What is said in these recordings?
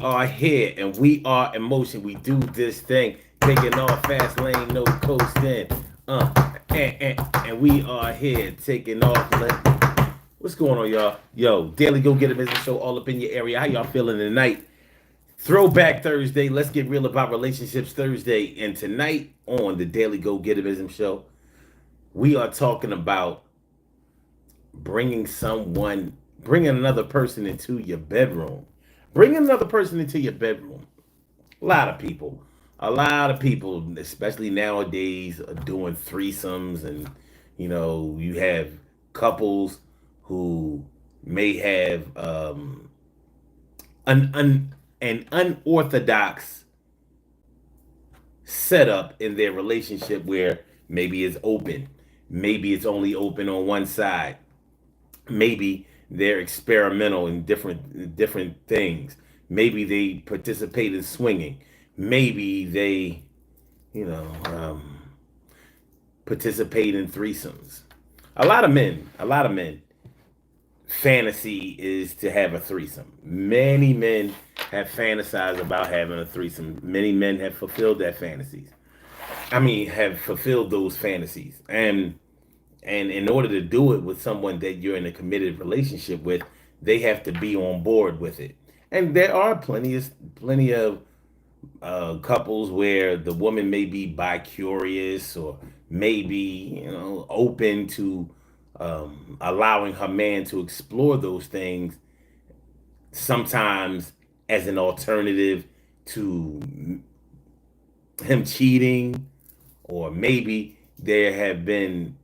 Are here and we are in motion. We do this thing, taking off fast lane, no coasting. And we are here taking off. What's going on, y'all? Yo, Daily Go Get a Business Show all up in your area. How y'all feeling tonight? Throwback Thursday. Let's get real about relationships Thursday. And tonight on the Daily Go Get a Business Show, we are talking about bringing another person into your bedroom. Bringing another person into your bedroom. A lot of people, a lot of people, especially nowadays, are doing threesomes, and you have couples who may have an unorthodox setup in their relationship where maybe it's open, maybe it's only open on one side, maybe they're experimental in different things. Maybe they participate in swinging. Maybe they, you know, participate in threesomes. A lot of men, fantasy is to have a threesome. Many men have fantasized about having a threesome. Many men have fulfilled that fantasies. I mean, have fulfilled those fantasies. And in order to do it with someone that you're in a committed relationship with, they have to be on board with it. And there are plenty of couples where the woman may be bi-curious, or maybe open to allowing her man to explore those things, sometimes as an alternative to him cheating. Or maybe there have been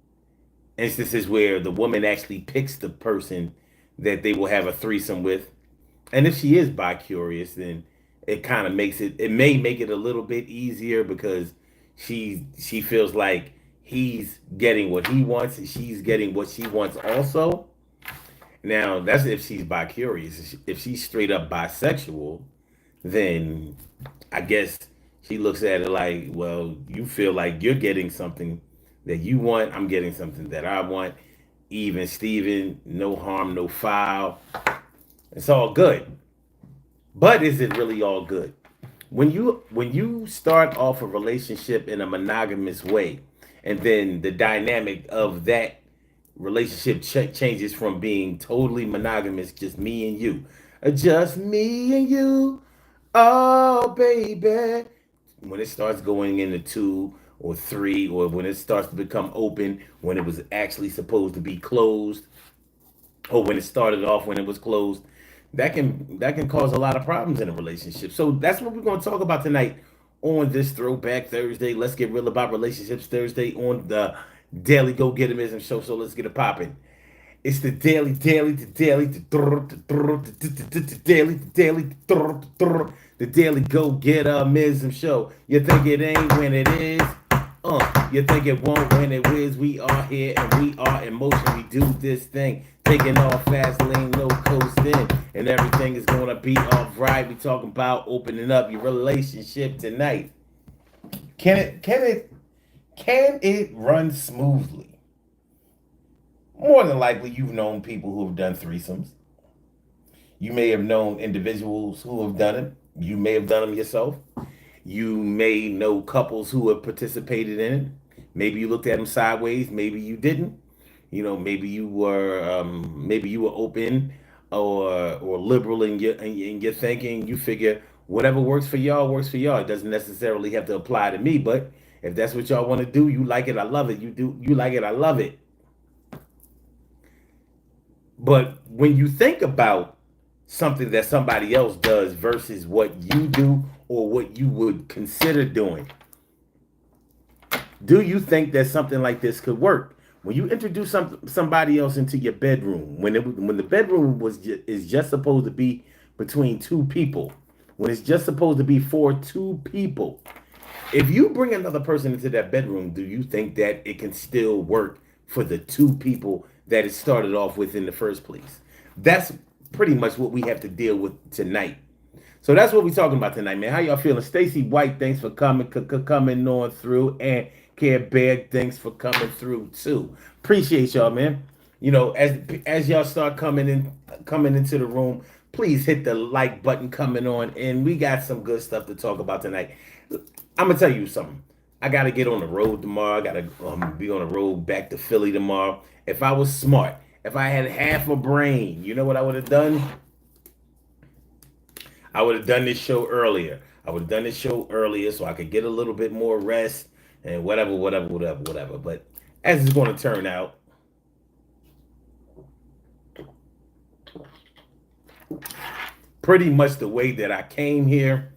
instances where the woman actually picks the person that they will have a threesome with. And if she is bi curious, then it may make it a little bit easier, because she feels like he's getting what he wants and she's getting what she wants also. Now, that's if she's bi curious. If she's straight up bisexual, then I guess she looks at it like, well, you feel like you're getting something that you want, I'm getting something that I want. Even Steven, no harm, no foul. It's all good. But is it really all good? When you start off a relationship in a monogamous way, and then the dynamic of that relationship changes from being totally monogamous, just me and you, just me and you, oh baby, when it starts going into two or three, or when it starts to become open when it was actually supposed to be closed, or when it started off when it was closed, that can cause a lot of problems in a relationship. So that's what we're going to talk about tonight on this Throwback Thursday. Let's get real about relationships Thursday on the Daily Go Get 'Emism show. So let's get it popping. It's the daily go get a mism show. You think it ain't when it is? You think it won't when it is? We are here and we are in motion. We do this thing, taking off fast lane, no coasting, and everything is gonna be alright. We talking about opening up your relationship tonight. Can it run smoothly? More than likely, you've known people who have done threesomes. You may have known individuals who have done it. You may have done them yourself. You may know couples who have participated in it. Maybe you looked at them sideways. Maybe you didn't. Maybe you were open or liberal in your thinking. You figure whatever works for y'all works for y'all. It doesn't necessarily have to apply to me, but if that's what y'all want to do, you like it, I love it. You like it, I love it. But when you think about something that somebody else does versus what you do or what you would consider doing, do you think that something like this could work? When you introduce somebody else into your bedroom, when the bedroom is just supposed to be between two people, when it's just supposed to be for two people, if you bring another person into that bedroom, do you think that it can still work for the two people that it started off with in the first place? That's pretty much what we have to deal with tonight. So that's what we're talking about tonight, man. How y'all feeling? Stacy White, thanks for coming on through, and Care Bear, thanks for coming through too. Appreciate y'all, man. As y'all start coming into the room, please hit the like button coming on. And we got some good stuff to talk about tonight. I'm gonna tell you something. I gotta get on the road tomorrow. I gotta be on the road back to Philly tomorrow. If I was smart, if I had half a brain, you know what I would have done? I would have done this show earlier. I would have done this show earlier so I could get a little bit more rest and whatever. But as it's going to turn out, pretty much the way that I came here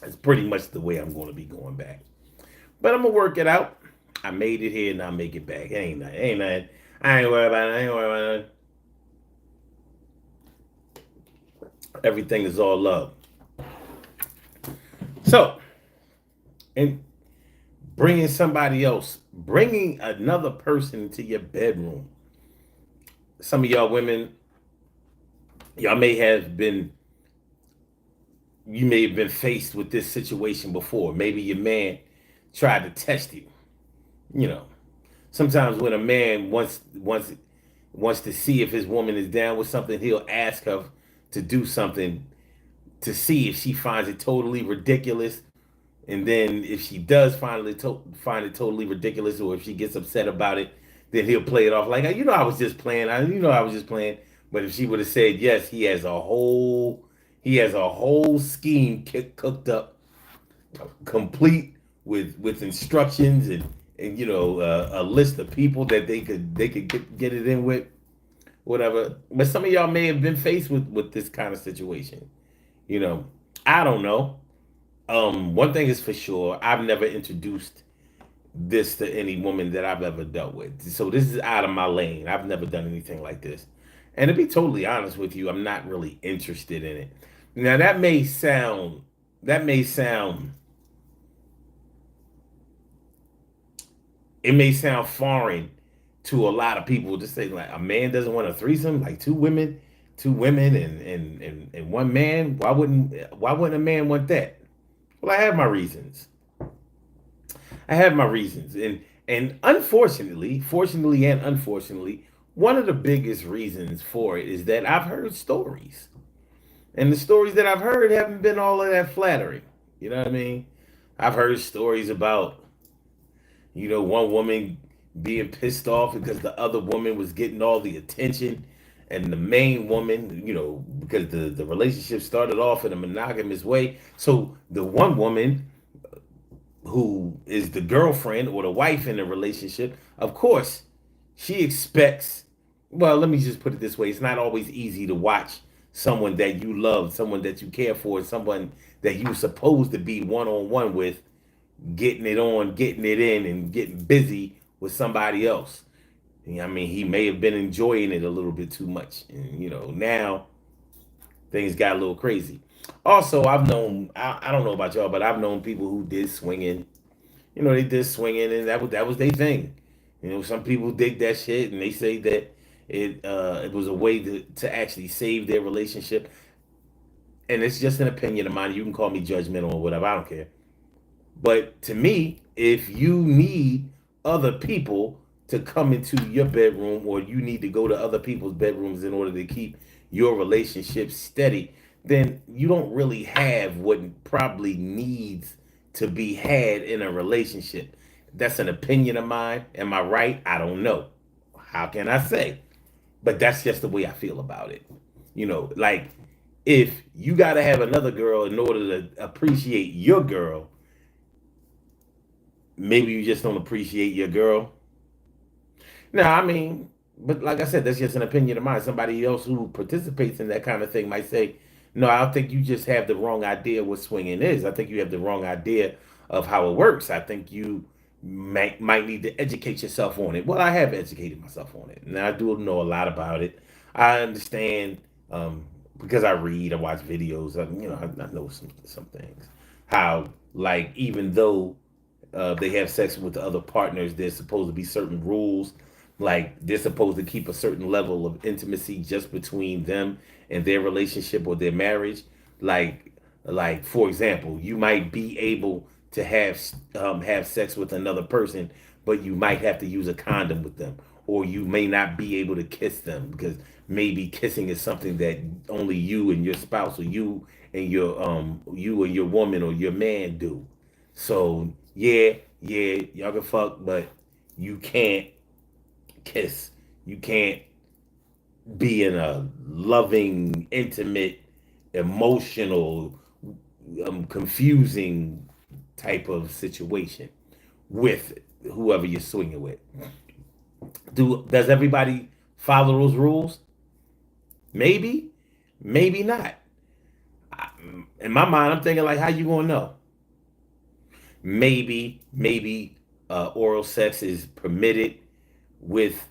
is pretty much the way I'm going to be going back. But I'm gonna work it out. I made it here and I'll make it back. It ain't nothing. Ain't nothing. I ain't worried about it. I ain't worried about it. Everything is all love. So, and bringing somebody else, bringing another person into your bedroom. Some of y'all women, y'all may have been, you may have been faced with this situation before. Maybe your man tried to test you. You know, sometimes when a man wants to see if his woman is down with something, he'll ask her to do something to see if she finds it totally ridiculous. And then if she does find it totally ridiculous, or if she gets upset about it, then he'll play it off like, I was just playing. I was just playing. But if she would have said yes, he has a whole scheme cooked up, complete with instructions and a list of people that they could get it in with, whatever. But some of y'all may have been faced with this kind of situation. You know, I don't know. One thing is for sure, I've never introduced this to any woman that I've ever dealt with. So this is out of my lane. I've never done anything like this. And to be totally honest with you, I'm not really interested in it. Now that may sound it may sound foreign to a lot of people to say like a man doesn't want a threesome, like two women and one man. Why wouldn't a man want that? Well, I have my reasons. And unfortunately, fortunately and unfortunately, one of the biggest reasons for it is that I've heard stories. And the stories that I've heard haven't been all of that flattering. You know what I mean? I've heard stories about, one woman being pissed off because the other woman was getting all the attention. And the main woman, because the relationship started off in a monogamous way. So the one woman who is the girlfriend or the wife in the relationship, of course, she expects, well, let me just put it this way. It's not always easy to watch someone that you love, someone that you care for, someone that you're supposed to be one on one with, getting it on, getting it in, and getting busy with somebody else. I mean, he may have been enjoying it a little bit too much. And, now things got a little crazy. Also, I don't know about y'all, but I've known people who did swinging. They did swinging, and that was their thing. Some people dig that shit, and they say that it was a way to actually save their relationship. And it's just an opinion of mine. You can call me judgmental or whatever. I don't care. But to me, if you need other people to come into your bedroom, or you need to go to other people's bedrooms in order to keep your relationship steady, then you don't really have what probably needs to be had in a relationship. That's an opinion of mine. Am I right? I don't know. How can I say? But that's just the way I feel about it. Like, if you got to have another girl in order to appreciate your girl, maybe you just don't appreciate your girl. No, I mean, but like I said, that's just an opinion of mine. Somebody else who participates in that kind of thing might say, no, I think you just have the wrong idea what swinging is. I think you have the wrong idea of how it works. I think you might need to educate yourself on it. Well, I have educated myself on it, and I do know a lot about it. I understand, because I read, I watch videos. I know some things. How, like, even though they have sex with the other partners, there's supposed to be certain rules. Like, they're supposed to keep a certain level of intimacy just between them and their relationship or their marriage. Like, for example, you might be able to have sex with another person, but you might have to use a condom with them, or you may not be able to kiss them because maybe kissing is something that only you and your spouse, or you and your woman or your man do. So yeah, y'all can fuck, but you can't kiss. You can't be in a loving, intimate, emotional, confusing type of situation with whoever you're swinging with. Does everybody follow those rules? Maybe, maybe not. In my mind, I'm thinking like, how you gonna know? Maybe oral sex is permitted with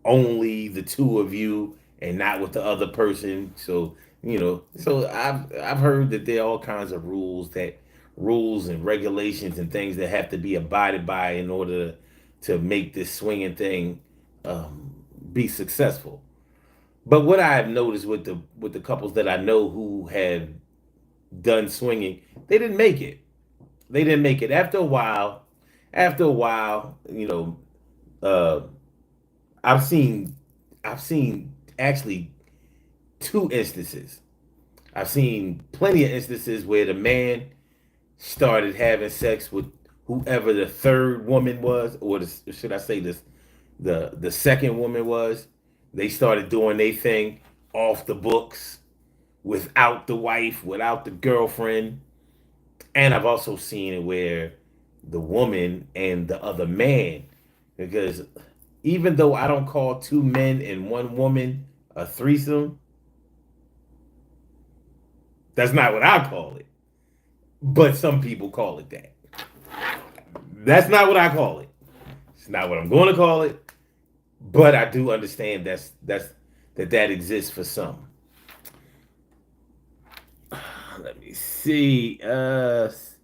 only the two of you and not with the other person. So so I've heard that there are all kinds of rules and regulations and things that have to be abided by in order to make this swinging thing be successful. But what I have noticed with the couples that I know who have done swinging, they didn't make it. They didn't make it after a while. After a while, uh, I've seen I've seen actually two instances. I've seen plenty of instances where the man started having sex with whoever the third woman was, or should I say this, the second woman was. They started doing their thing off the books, without the wife, without the girlfriend. And I've also seen it where the woman and the other man, because even though I don't call two men and one woman a threesome, that's not what I call it. But some people call it that. That's not what I call it. It's not what I'm going to call it. But I do understand that exists for some. Let me see. That's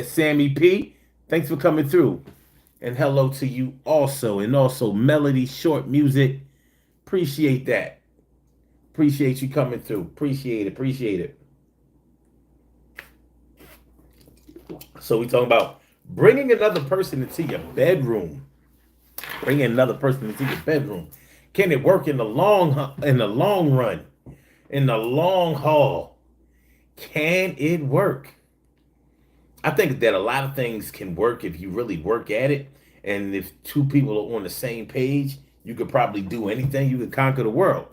Sammy P. Thanks for coming through. And hello to you also. And also Melody Short Music. Appreciate that. Appreciate you coming through. Appreciate it. Appreciate it. So we talking about bringing another person into your bedroom. Bringing another person into your bedroom. Can it work in the long run? In the long haul? Can it work? I think that a lot of things can work if you really work at it. And if two people are on the same page, you could probably do anything. You could conquer the world.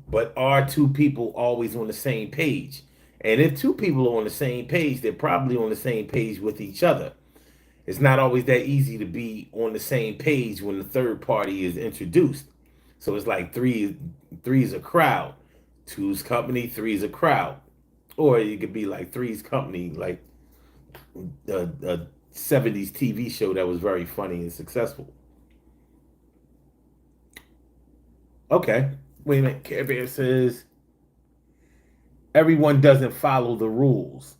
But are two people always on the same page? And if two people are on the same page, they're probably on the same page with each other. It's not always that easy to be on the same page when the third party is introduced. So it's like three's a crowd, two's company, three's a crowd. Or you could be like three's company, like a 70s TV show that was very funny and successful. Okay. Wait a minute. Care Bear says everyone doesn't follow the rules.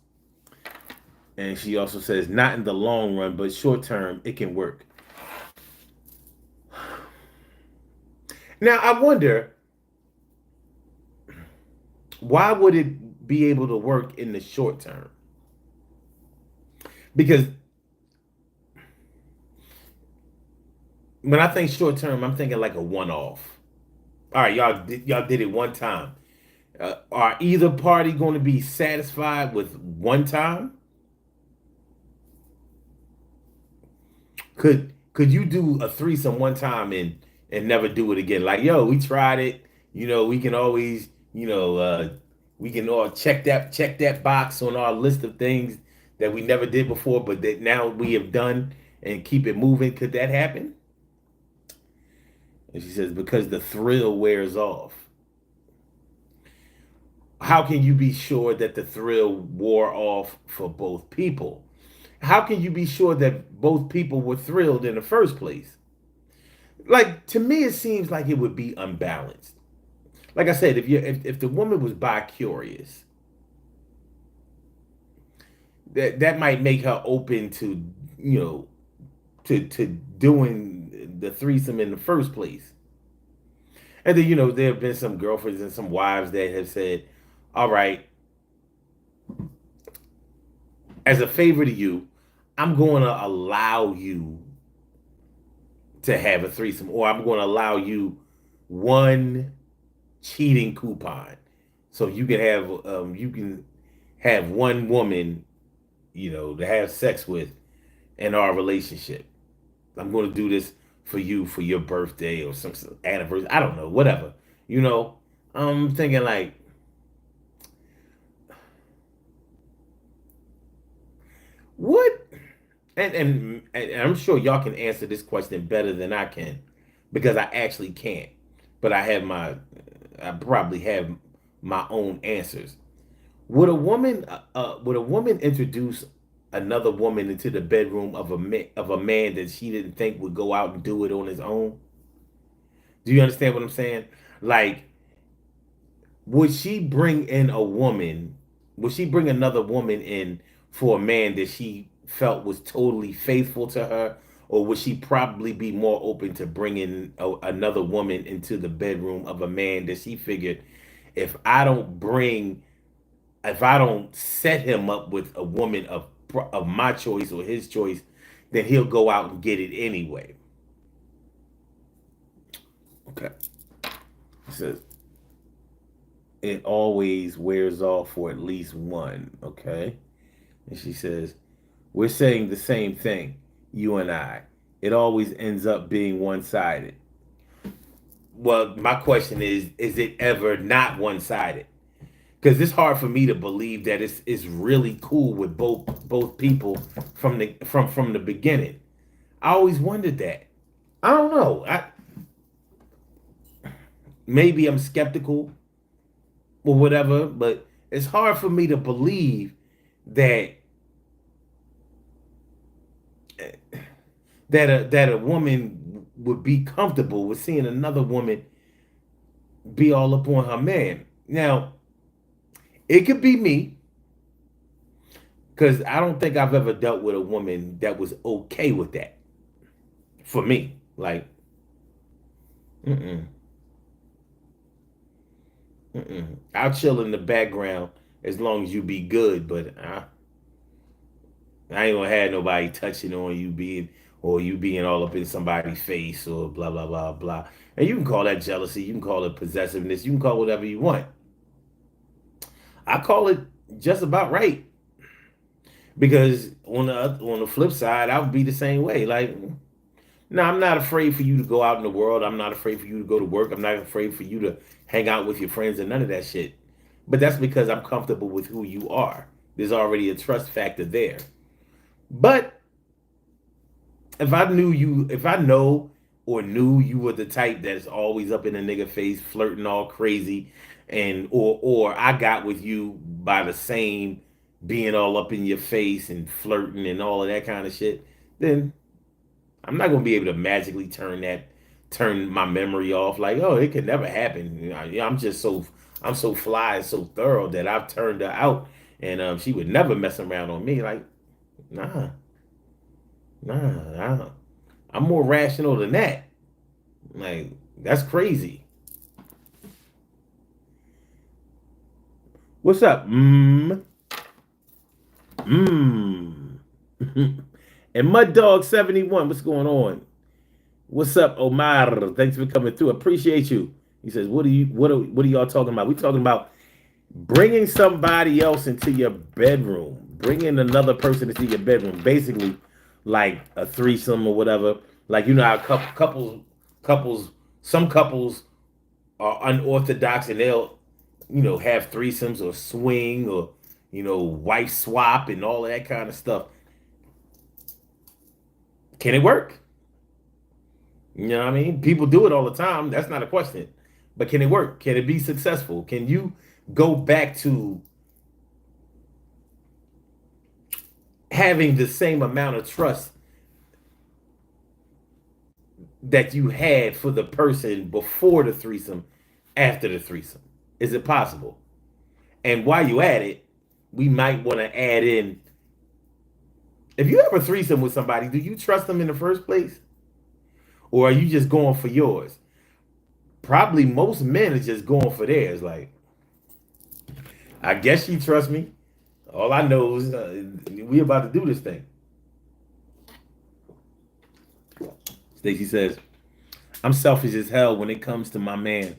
And she also says not in the long run, but short term, it can work. Now I wonder, why would it be able to work in the short term? Because when I think short term, I'm thinking like a one off. All right, y'all did it one time. Are either party going to be satisfied with one time? Could you do a threesome one time and never do it again? Like, yo, we tried it. We can always, we can all check that box on our list of things that we never did before, but that now we have done, and keep it moving. Could that happen? And she says, because the thrill wears off. How can you be sure that the thrill wore off for both people? How can you be sure that both people were thrilled in the first place? Like, to me, it seems like it would be unbalanced. Like I said, if the woman was bi curious, that might make her open to to doing the threesome in the first place. And then there have been some girlfriends and some wives that have said, "All right, as a favor to you, I'm going to allow you to have a threesome, or I'm going to allow you one cheating coupon, so you can have one woman, to have sex with in our relationship. I'm going to do this for you for your birthday or some anniversary. I don't know, whatever. You know, I'm thinking like, what? And I'm sure y'all can answer this question better than I can, because I actually can't. But I probably have my own answers. Would a woman introduce another woman into the bedroom of a man that she didn't think would go out and do it on his own? Do you understand what I'm saying? Like, would she bring in a woman? Would she bring another woman in for a man that she felt was totally faithful to her, or would she probably be more open to bringing another woman into the bedroom of a man that she figured, if I don't bring if I don't set him up with a woman of my choice or his choice, then he'll go out and get it anyway. Okay. It says it always wears off for at least one. Okay. And she says, we're saying the same thing, you and I. It always ends up being one sided. Well, my question is it ever not one sided? Because it's hard for me to believe that it's really cool with both people from the beginning. I always wondered that. I don't know. Maybe I'm skeptical or whatever, but it's hard for me to believe that that a woman would be comfortable with seeing another woman be all up on her man. Now, it could be me, because I don't think I've ever dealt with a woman that was okay with that. For me, like, mm-mm, I'll chill in the background as long as you be good, but I ain't gonna have nobody touching on you being all up in somebody's face or blah blah blah blah. And you can call that jealousy, you can call it possessiveness, you can call it whatever you want. I call it just about right, because on the flip side, I would be the same way. Like, no, I'm not afraid for you to go out in the world. I'm not afraid for you to go to work. I'm not afraid for you to hang out with your friends and none of that shit. But that's because I'm comfortable with who you are. There's already a trust factor there. But if I know or knew you were the type that's always up in a nigga face, flirting all crazy, and or I got with you by the same being all up in your face and flirting and all of that kind of shit, then I'm not gonna be able to magically turn my memory off. Like, oh, it could never happen. I'm so fly and so thorough that I've turned her out, and she would never mess around on me. Like, nah, nah, I'm more rational than that. Like, that's crazy. What's up? Mmm. And Mud Dog 71, what's going on? What's up, Omar? Thanks for coming through. Appreciate you. He says, what are y'all talking about? We talking about bringing somebody else into your bedroom, bringing another person into your bedroom, basically like a threesome or whatever. Like, you know how couples, some couples are unorthodox and they'll, have threesomes or swing or, wife swap and all of that kind of stuff. Can it work? You know what I mean? People do it all the time. That's not a question. But can it work? Can it be successful? Can you go back to having the same amount of trust that you had for the person before the threesome, after the threesome? Is it possible? And while you at it, we might want to add in, if you have a threesome with somebody, do you trust them in the first place? Or are you just going for yours? Probably most men are just going for theirs. Like, I guess she trusts me. All I know is we about to do this thing. Stacy says, I'm selfish as hell when it comes to my man.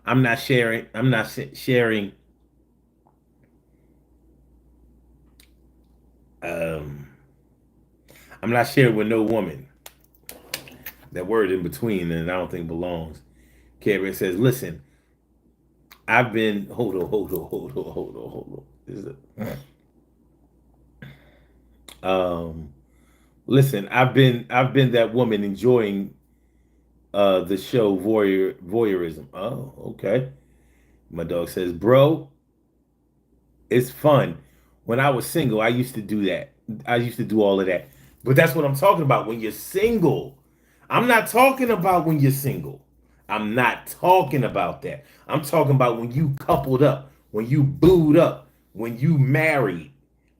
I'm not sharing um I'm not sharing with no woman. That word in between and I don't think belongs. Carrie says, listen, I've been hold on. Is it um listen, I've been that woman enjoying the show voyeurism. Oh, okay. My dog says, bro, it's fun. When I was single, I used to do that. I used to do all of that. But that's what I'm talking about. When you're single, I'm not talking about when you're single. I'm not talking about that. I'm talking about when you coupled up, when you booed up, when you married,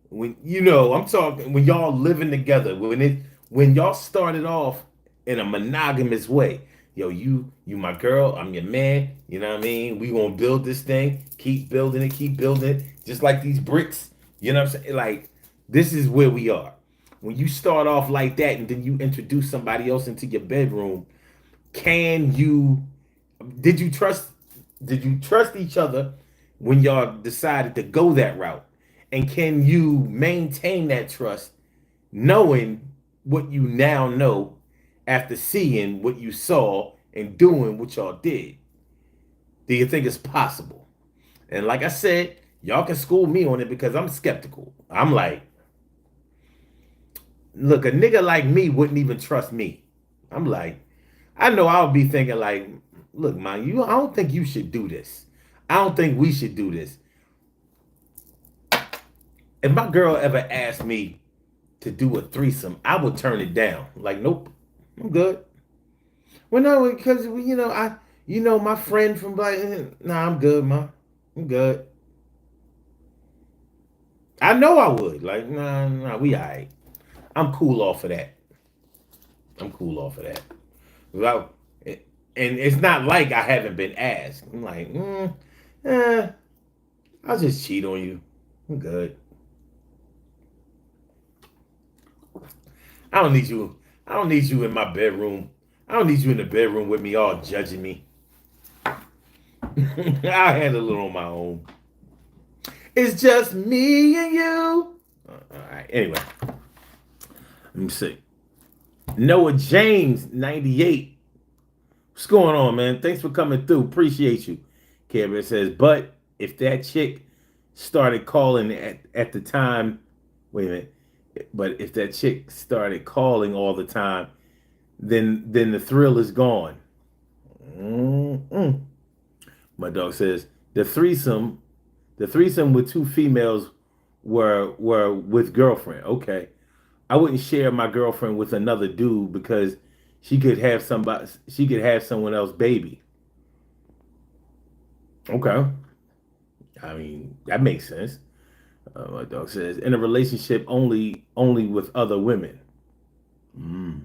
when I'm talking when y'all living together, when y'all started off in a monogamous way. Yo, you my girl, I'm your man, you know what I mean? We gonna build this thing, keep building it, just like these bricks, you know what I'm saying? Like, this is where we are. When you start off like that and then you introduce somebody else into your bedroom, can you did you trust each other when y'all decided to go that route? And can you maintain that trust knowing what you now know after seeing what you saw and doing what y'all did? Do you think it's possible? And like I said, y'all can school me on it because I'm skeptical. I'm like, look, a nigga like me wouldn't even trust me. I'm like, I know I would be thinking like, look, man, I don't think you should do this. I don't think we should do this. If my girl ever asked me to do a threesome, I would turn it down. Like, nope, I'm good. Well, no, because my friend from like, nah, I'm good, ma. I'm good. I know I would. Like, nah, we all right. I'm cool off of that. I'm cool off of that. Without, and it's not like I haven't been asked. I'm like, eh, I'll just cheat on you. I'm good. I don't need you. I don't need you in my bedroom. I don't need you in the bedroom with me all judging me. I'll handle it on my own. It's just me and you. All right. Anyway, let me see. Noah James, 98. What's going on, man? Thanks for coming through. Appreciate you. Kevin says, but if that chick started calling at the time, wait a minute. But if that chick started calling all the time, then the thrill is gone. Mm-mm. My dog says the threesome with two females were with girlfriend. Okay, I wouldn't share my girlfriend with another dude because she could have someone else baby. Okay, I mean that makes sense. My dog says in a relationship only with other women. Mm.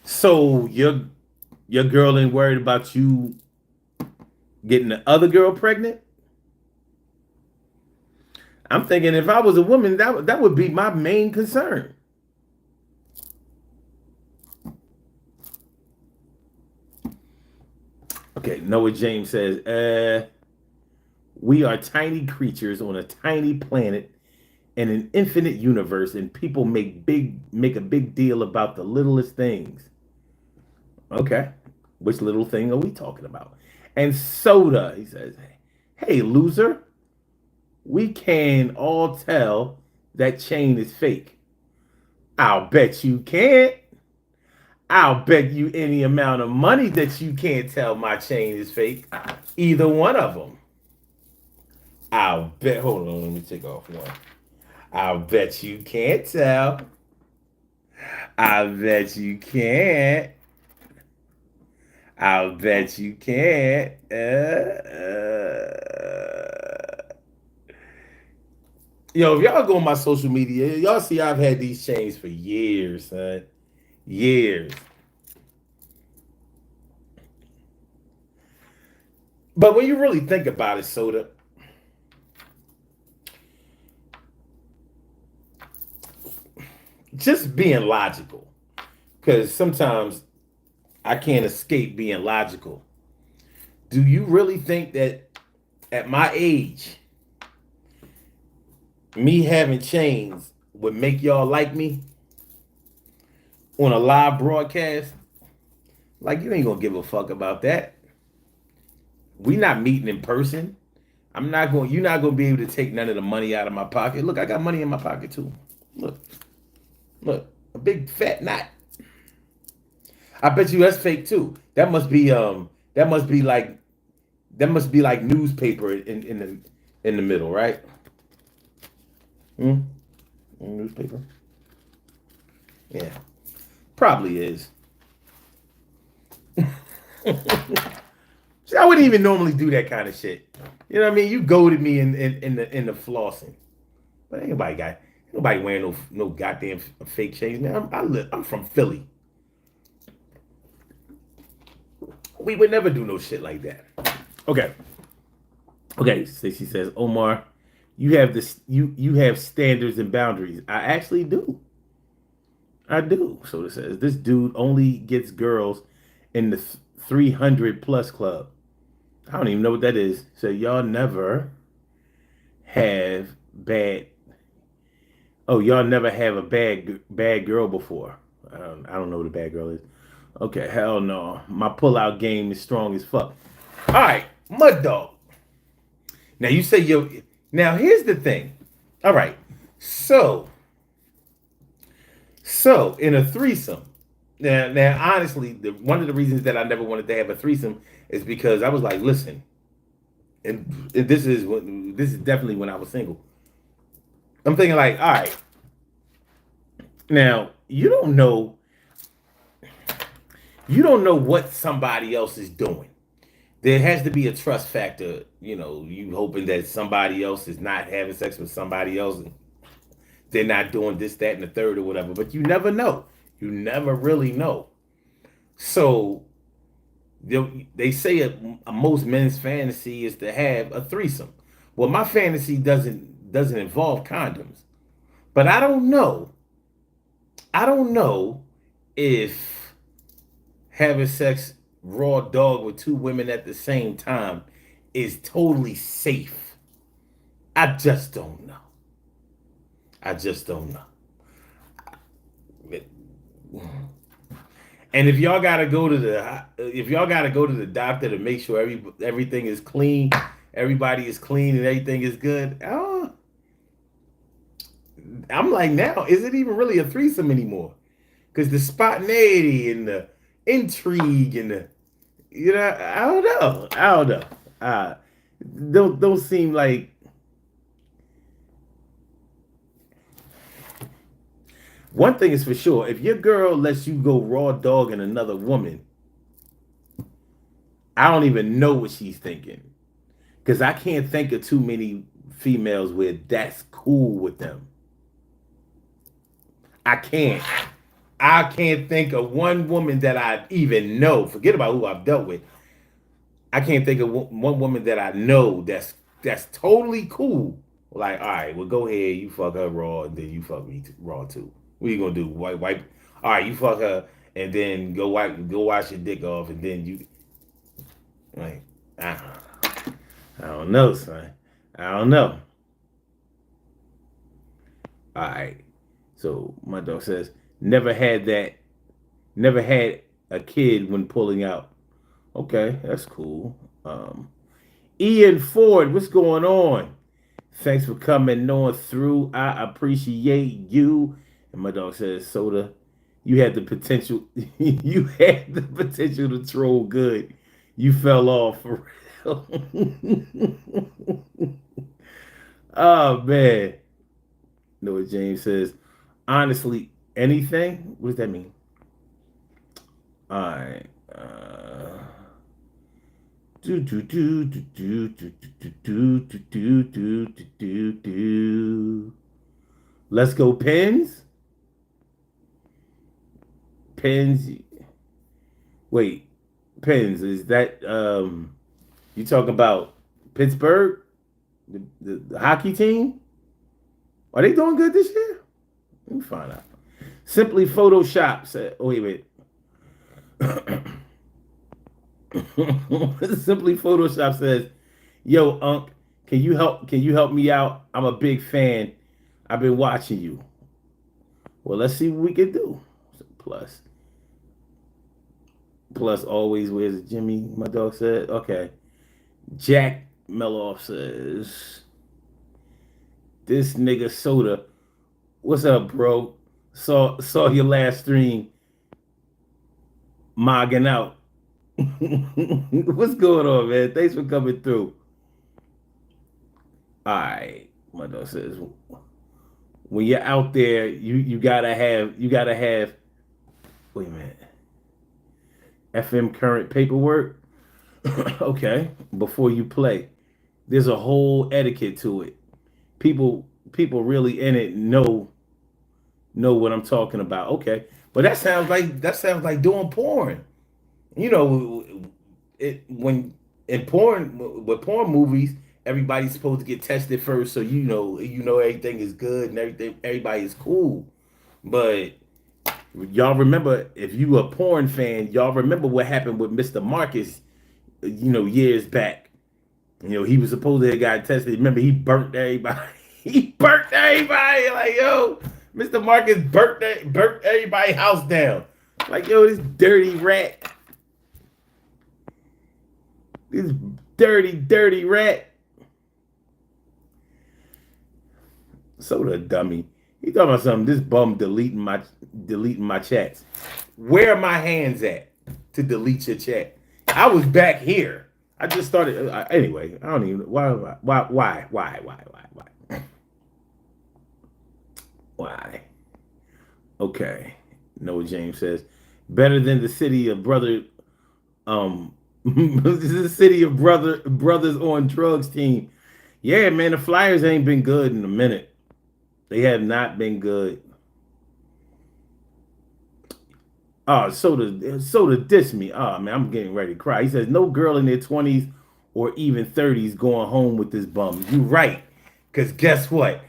So your girl ain't worried about you getting the other girl pregnant? I'm thinking if I was a woman, that would be my main concern. Okay, Noah James says, we are tiny creatures on a tiny planet in an infinite universe, and people make a big deal about the littlest things. Okay, which little thing are we talking about? And soda, he says, hey loser, we can all tell that chain is fake. I'll bet you can't. I'll bet you any amount of money that you can't tell my chain is fake. Either one of them. I'll bet. Hold on, let me take off one. I'll bet you can't tell. I bet you can't. I'll bet you can't. Yo, if y'all go on my social media, y'all see I've had these chains for years, son. Years. But when you really think about it, Soda, just being logical. Because sometimes I can't escape being logical. Do you really think that at my age, me having chains would make y'all like me on a live broadcast? Like, you ain't gonna give a fuck about that. We not meeting in person. I'm not going. You're not gonna be able to take none of the money out of my pocket. Look, I got money in my pocket too. Look, look, a big fat knot. I bet you that's fake too. That must be That must be like newspaper in the middle, right? Hmm? Newspaper. Yeah, probably is. See, I wouldn't even normally do that kind of shit. You know what I mean? You goaded me in the flossing, but ain't nobody wearing no goddamn fake chains, man. I'm from Philly. We would never do no shit like that. Okay. Okay, Stacey says, Omar, you have this you have standards and boundaries. I actually do. I do. So it says this dude only gets girls in the 300 plus club. I don't even know what that is. So y'all never have bad. Oh, y'all never have a bad girl before. I don't know what a bad girl is. Okay, hell no. My pullout game is strong as fuck. All right, Mud Dog. Now you say yo. Now here's the thing. All right, so in a threesome. Now honestly, one of the reasons that I never wanted to have a threesome is because I was like, listen, and this is definitely when I was single. I'm thinking like, all right, now you don't know what somebody else is doing. There has to be a trust factor. You know, you hoping that somebody else is not having sex with somebody else. And they're not doing this, that, and the third or whatever. But you never know. You never really know. So they say most men's fantasy is to have a threesome. Well, my fantasy doesn't involve condoms. But I don't know. I don't know if having sex raw dog with two women at the same time is totally safe. I just don't know. I just don't know. And if y'all gotta go to the doctor to make sure everything is clean, everybody is clean and everything is good, I'm like, now is it even really a threesome anymore? Because the spontaneity and the intrigue and the I don't know. I don't know. Don't seem like. One thing is for sure, if your girl lets you go raw dog in another woman, I don't even know what she's thinking. Because I can't think of too many females where that's cool with them. I can't. I can't think of one woman that I even know. Forget about who I've dealt with. I can't think of one woman that I know that's totally cool. Like, all right, well, go ahead, you fuck her raw, and then you fuck me raw too. What are you gonna do? Wipe? All right, you fuck her, and then go wash your dick off, and then you like, I don't know, son. I don't know. All right. So my dog says, never had a kid when pulling out. Okay, that's cool. Ian Ford, what's going on? Thanks for coming on through. I appreciate you. And my dog says, Soda, you had the potential. You had the potential to troll good. You fell off for real. Oh man. Noah James says, honestly, anything? What does that mean? All right. Do do do do do do do do do do do do. Let's go, Pens. Pens. Wait, Pens. Is that you talking about Pittsburgh, the hockey team? Are they doing good this year? Let me find out. Simply Photoshop said. Oh wait. Simply Photoshop says, "Yo, Unc, can you help me out? I'm a big fan. I've been watching you." Well, let's see what we can do. Plus, plus always where's Jimmy? My dog said, okay. Jack Meloff says, "This nigga Soda, what's up, bro? Saw your last stream, mogging out." What's going on, man? Thanks for coming through. All right, my dog says, when you're out there, you gotta have. Wait a minute. FM current paperwork. Okay, before you play, there's a whole etiquette to it. People really in it know what I'm talking about. Okay, but that sounds like doing porn. You know, it when in porn with porn movies, everybody's supposed to get tested first, so you know everything is good and everybody is cool. But y'all remember, if you a porn fan, y'all remember what happened with Mr. Marcus, years back. He was supposed to have got tested. Remember, he burnt everybody. He burnt everybody. Like, yo, Mr. Marcus burnt everybody's house down. Like, yo, this dirty rat. This dirty rat. Soda dummy. He talking about something. This bum deleting my chats. Where are my hands at to delete your chat? I was back here. I just started. Anyway, I don't even. Why? Okay. Noah James says, better than the city of brother. This is the city of brothers on drugs team. Yeah, man, the Flyers ain't been good in a minute. They have not been good. Oh, Soda diss me. Oh man, I'm getting ready to cry. He says no girl in their 20s or even 30s going home with this bum. You right. Cause guess what?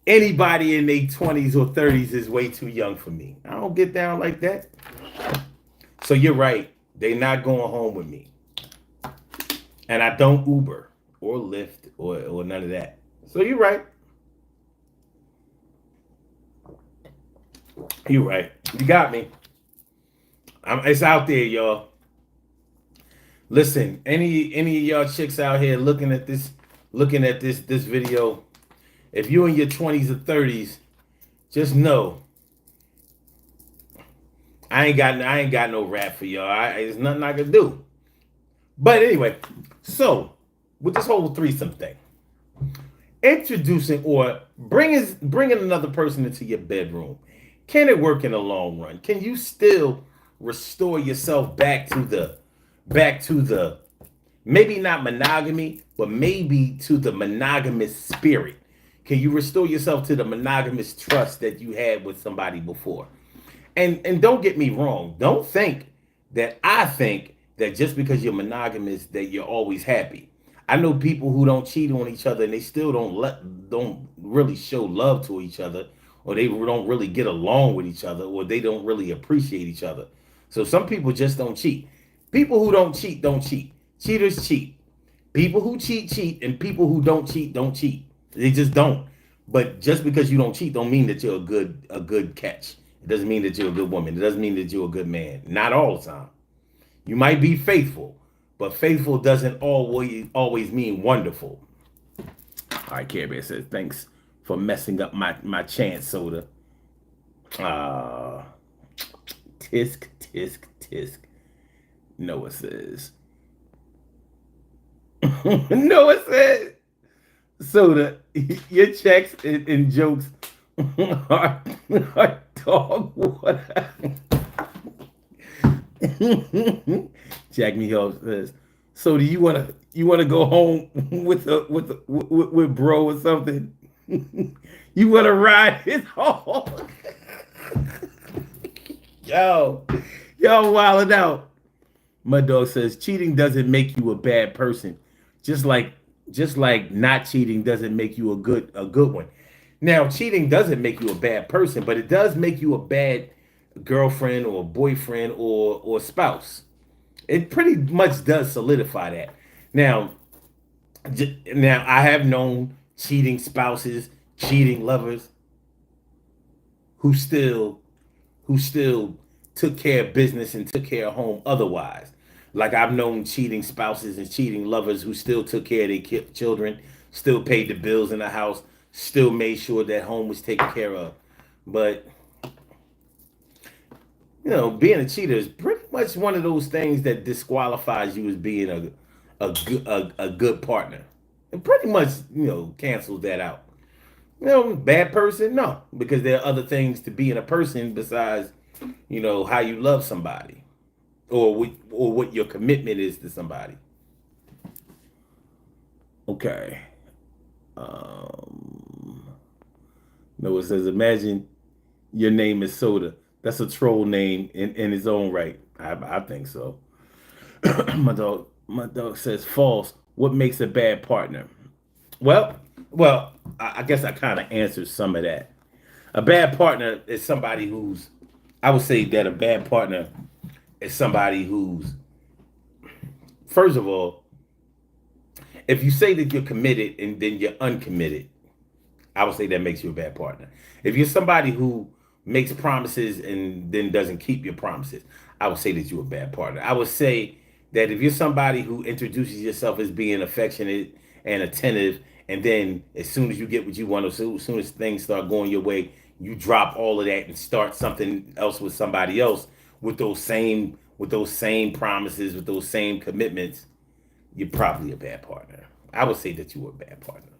Anybody in their 20s or 30s is way too young for me. I don't get down like that. So you're right. They not going home with me. And I don't Uber or Lyft or none of that. So you're right. You're right. You got me. It's out there, y'all. Listen, any of y'all chicks out here looking at this video, if you're in your 20s or 30s, just know I ain't got no rap for y'all. There's nothing I can do. But anyway, so with this whole threesome thing, introducing or bringing another person into your bedroom, can it work in the long run? Can you still restore yourself back to the maybe not monogamy, but maybe to the monogamous spirit? Can you restore yourself to the monogamous trust that you had with somebody before? And don't get me wrong. Don't think that I think that just because you're monogamous that you're always happy. I know people who don't cheat on each other and they still don't really show love to each other, or they don't really get along with each other, or they don't really appreciate each other. So some people just don't cheat. People who don't cheat don't cheat. Cheaters cheat. People who cheat, and people who don't cheat. They just don't. But just because you don't cheat don't mean that you're a good catch. It doesn't mean that you're a good woman. It doesn't mean that you're a good man. Not all the time. You might be faithful, but faithful doesn't always mean wonderful. All right, Care Bear says, thanks for messing up my chance, Soda. Tisk. Noah says. Noah says, Soda, your checks and jokes are dog water. Jack Michael says, so do you wanna go home with bro or something? You wanna ride his home? Yo wilding out. My dog says cheating doesn't make you a bad person. Just like not cheating doesn't make you a good one. Now, cheating doesn't make you a bad person, but it does make you a bad girlfriend or boyfriend or spouse. It pretty much does solidify that. Now, now I have known cheating spouses, cheating lovers who still took care of business and took care of home otherwise. Like I've known cheating spouses and cheating lovers who still took care of their children, still paid the bills in the house, still made sure that home was taken care of. But being a cheater is pretty much one of those things that disqualifies you as being a good partner. It pretty much cancels that out. Bad person, no, because there are other things to being a person besides how you love somebody or what your commitment is to somebody. Okay. Noah says, imagine your name is Soda. That's a troll name in its own right. I think so. My dog says false. What makes a bad partner? Well, I guess I kind of answered some of that. A bad partner is somebody who's. I would say that a bad partner is somebody who's. First of all, if you say that you're committed and then you're uncommitted, I would say that makes you a bad partner. If you're somebody who makes promises and then doesn't keep your promises, I would say that you're a bad partner. I would say that if you're somebody who introduces yourself as being affectionate and attentive, and then as soon as you get what you want, or as soon as things start going your way, you drop all of that and start something else with somebody else with those same promises, with those same commitments, you're probably a bad partner. I would say that you were a bad partner.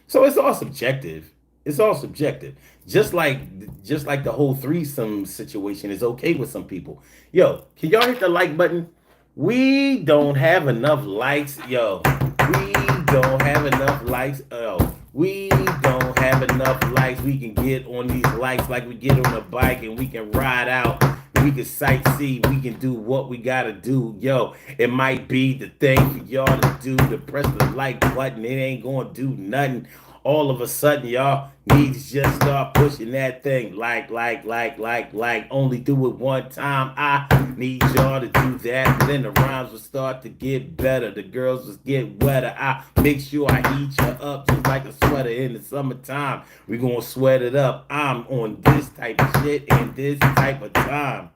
So it's all subjective. It's all subjective. Just like the whole threesome situation is okay with some people. Yo, can y'all hit the like button? We don't have enough likes. Yo, we don't have enough likes. Oh, we don't have enough likes. We can get on these likes like we get on a bike and we can ride out. We can sightsee. We can do what we gotta do. Yo, it might be the thing for y'all to do to press the like button. It ain't gonna do nothing. All of a sudden, y'all need to just start pushing that thing. Like. Only do it one time. I need y'all to do that. And then the rhymes will start to get better. The girls will get wetter. I make sure I heat you up just like a sweater in the summertime. We gonna sweat it up. I'm on this type of shit and this type of time.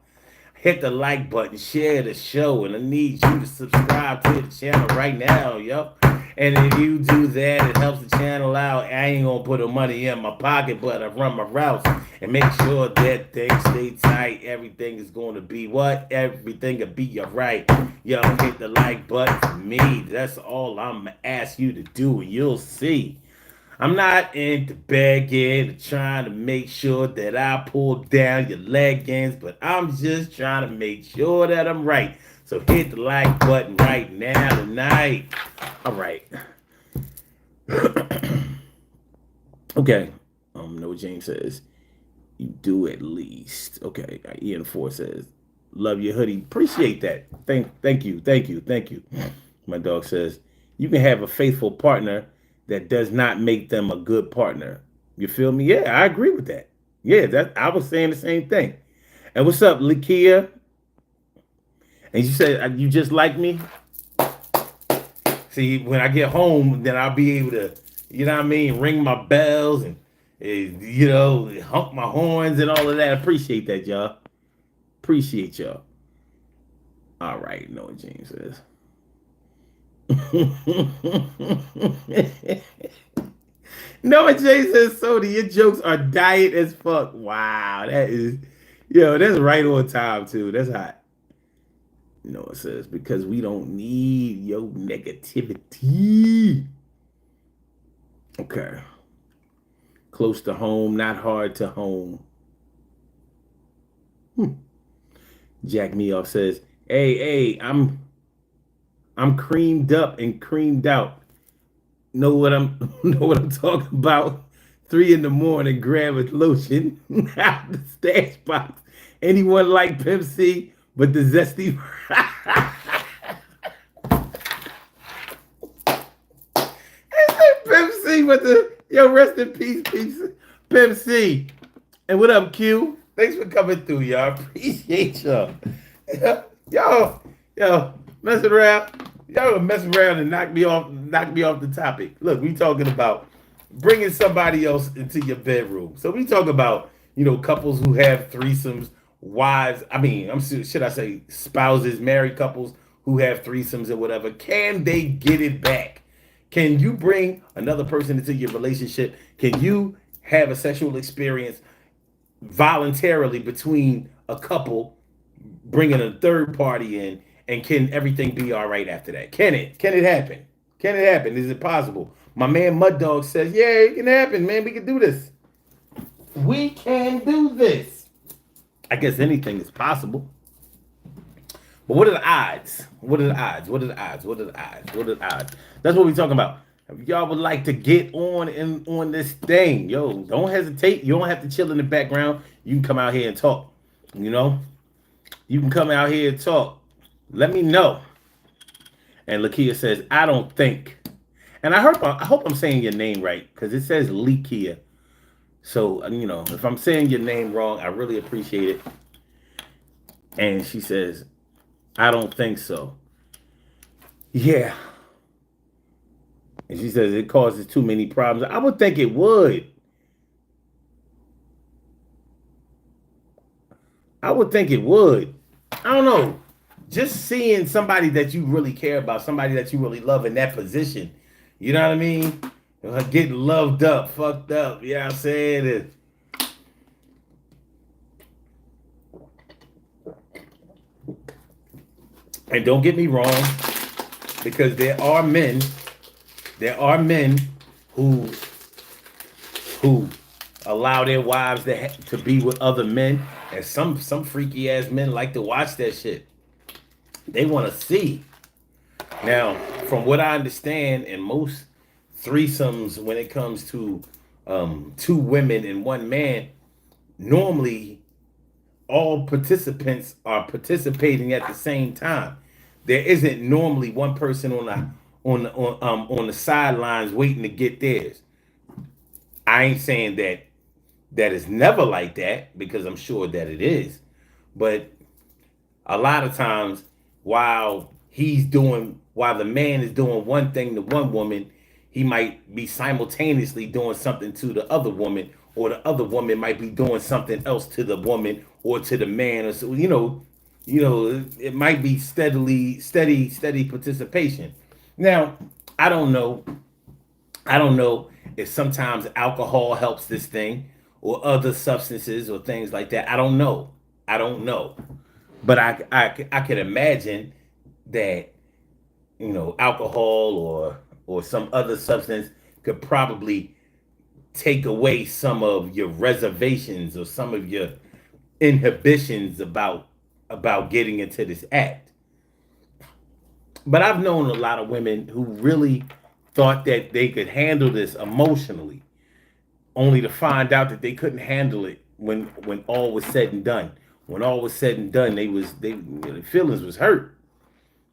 Hit the like button, share the show, and I need you to subscribe to the channel right now, yo. And if you do that, it helps the channel out. I ain't gonna put the money in my pocket, but I run my routes and make sure that things stay tight. Everything is gonna be what? Everything will be alright. Yo, hit the like button for me. That's all I'm gonna ask you to do, and you'll see. I'm not into begging or trying to make sure that I pull down your leggings, but I'm just trying to make sure that I'm right. So hit the like button right now tonight. All right. Okay. Noah James says, you do at least. Okay. Ian Four says, love your hoodie. Appreciate that. Thank you. My dog says, you can have a faithful partner that does not make them a good partner. You feel me? Yeah, I agree with that. Yeah, that I was saying the same thing. And what's up, Lakia? And you said you just like me. See, when I get home, then I'll be able to, ring my bells and honk my horns and all of that. Appreciate that, y'all. Appreciate y'all. All right, Noah James says. Noah J says, Soda, your jokes are diet as fuck. Wow, that's right on time too. That's hot. Noah says, because we don't need your negativity. Okay. Close to home, not hard to home. Jack Meoff says, hey, I'm creamed up and creamed out. Know what I'm talking about? 3 a.m, grab a lotion out the stash box. Anyone like Pimp C, but the zesty. Pimp C, but rest in peace, Pimp C. And what up, Q? Thanks for coming through, y'all. Appreciate y'all. Y'all, Yo, messing around. Y'all messing around and knock me off the topic. Look, we talking about bringing somebody else into your bedroom. So we talk about, couples who have threesomes, wives. I mean, should I say spouses, married couples who have threesomes or whatever. Can they get it back? Can you bring another person into your relationship? Can you have a sexual experience voluntarily between a couple, bringing a third party in, and can everything be all right after that? Can it? Can it happen? Can it happen? Is it possible? My man Mud Dog says, "Yeah, it can happen, man. We can do this. We can do this." I guess anything is possible. But what are the odds? What are the odds? What are the odds? What are the odds? What are the odds? That's what we're talking about. If y'all would like to get on this thing, yo, don't hesitate. You don't have to chill in the background. You can come out here and talk. You know, you can come out here and talk. Let me know. And Lakia says, I don't think. And I hope I'm saying your name right because it says Lakia. So, if I'm saying your name wrong, I really appreciate it. And she says, I don't think so. Yeah. And she says it causes too many problems. I would think it would. I would think it would. I don't know. Just seeing somebody that you really care about, somebody that you really love in that position, you know what I mean? Getting loved up, fucked up. You know what I'm saying? And don't get me wrong, because there are men who who allow their wives to be with other men, and some freaky ass men like to watch that shit. They want to see. Now, from what I understand, in most threesomes, when it comes to two women and one man, normally all participants are participating at the same time. There isn't normally one person on the sidelines waiting to get theirs. I ain't saying that is never like that because I'm sure that it is, but a lot of times while the man is doing one thing to one woman, he might be simultaneously doing something to the other woman, or the other woman might be doing something else to the woman or to the man, or so it might be steady participation. Now, I don't know. I don't know if sometimes alcohol helps this thing or other substances or things like that. I don't know. I don't know. But I could imagine that alcohol or some other substance could probably take away some of your reservations or some of your inhibitions about getting into this act. But I've known a lot of women who really thought that they could handle this emotionally, only to find out that they couldn't handle it when all was said and done. When all was said and done, their feelings was hurt,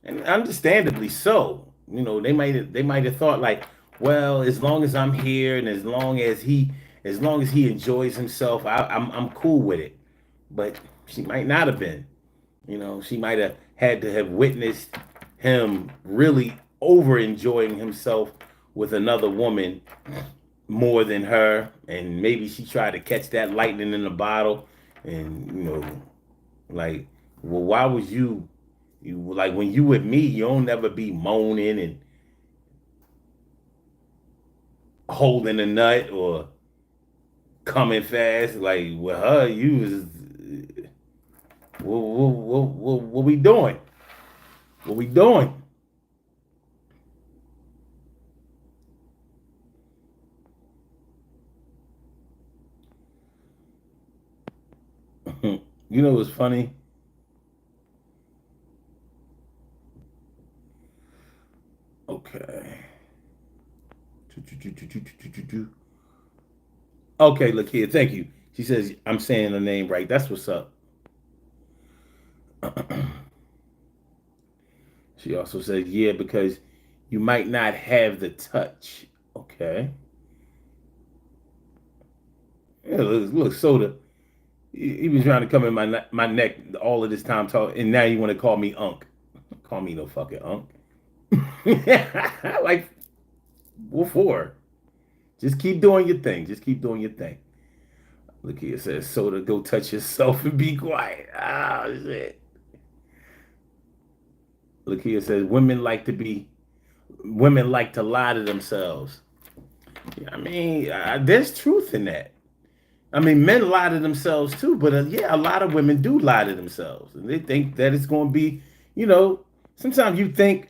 and understandably so. They might have thought like, well, as long as I'm here and as long as he enjoys himself, I'm cool with it. But she might not have been. She might have had to have witnessed him really over enjoying himself with another woman more than her, and maybe she tried to catch that lightning in the bottle, and like, well, why was you like when you with me, you don't never be moaning and holding a nut or coming fast. Like with her, you was what we doing? What we doing? What's funny? Okay. Okay, look here. Thank you. She says I'm saying the name right. That's what's up. She also said, yeah, because you might not have the touch. Okay. Yeah, look, Soda. He was trying to come in my neck all of this time talking, and now you want to call me Unc. call me no fucking unk. Like, what for? Just keep doing your thing. Just keep doing your thing. Look here, it says, Soda, go touch yourself and be quiet. Oh, shit. Look here, it says, women like to lie to themselves. I mean, there's truth in that. I mean, men lie to themselves too, but yeah, a lot of women do lie to themselves. And they think that it's going to be, you know, sometimes you think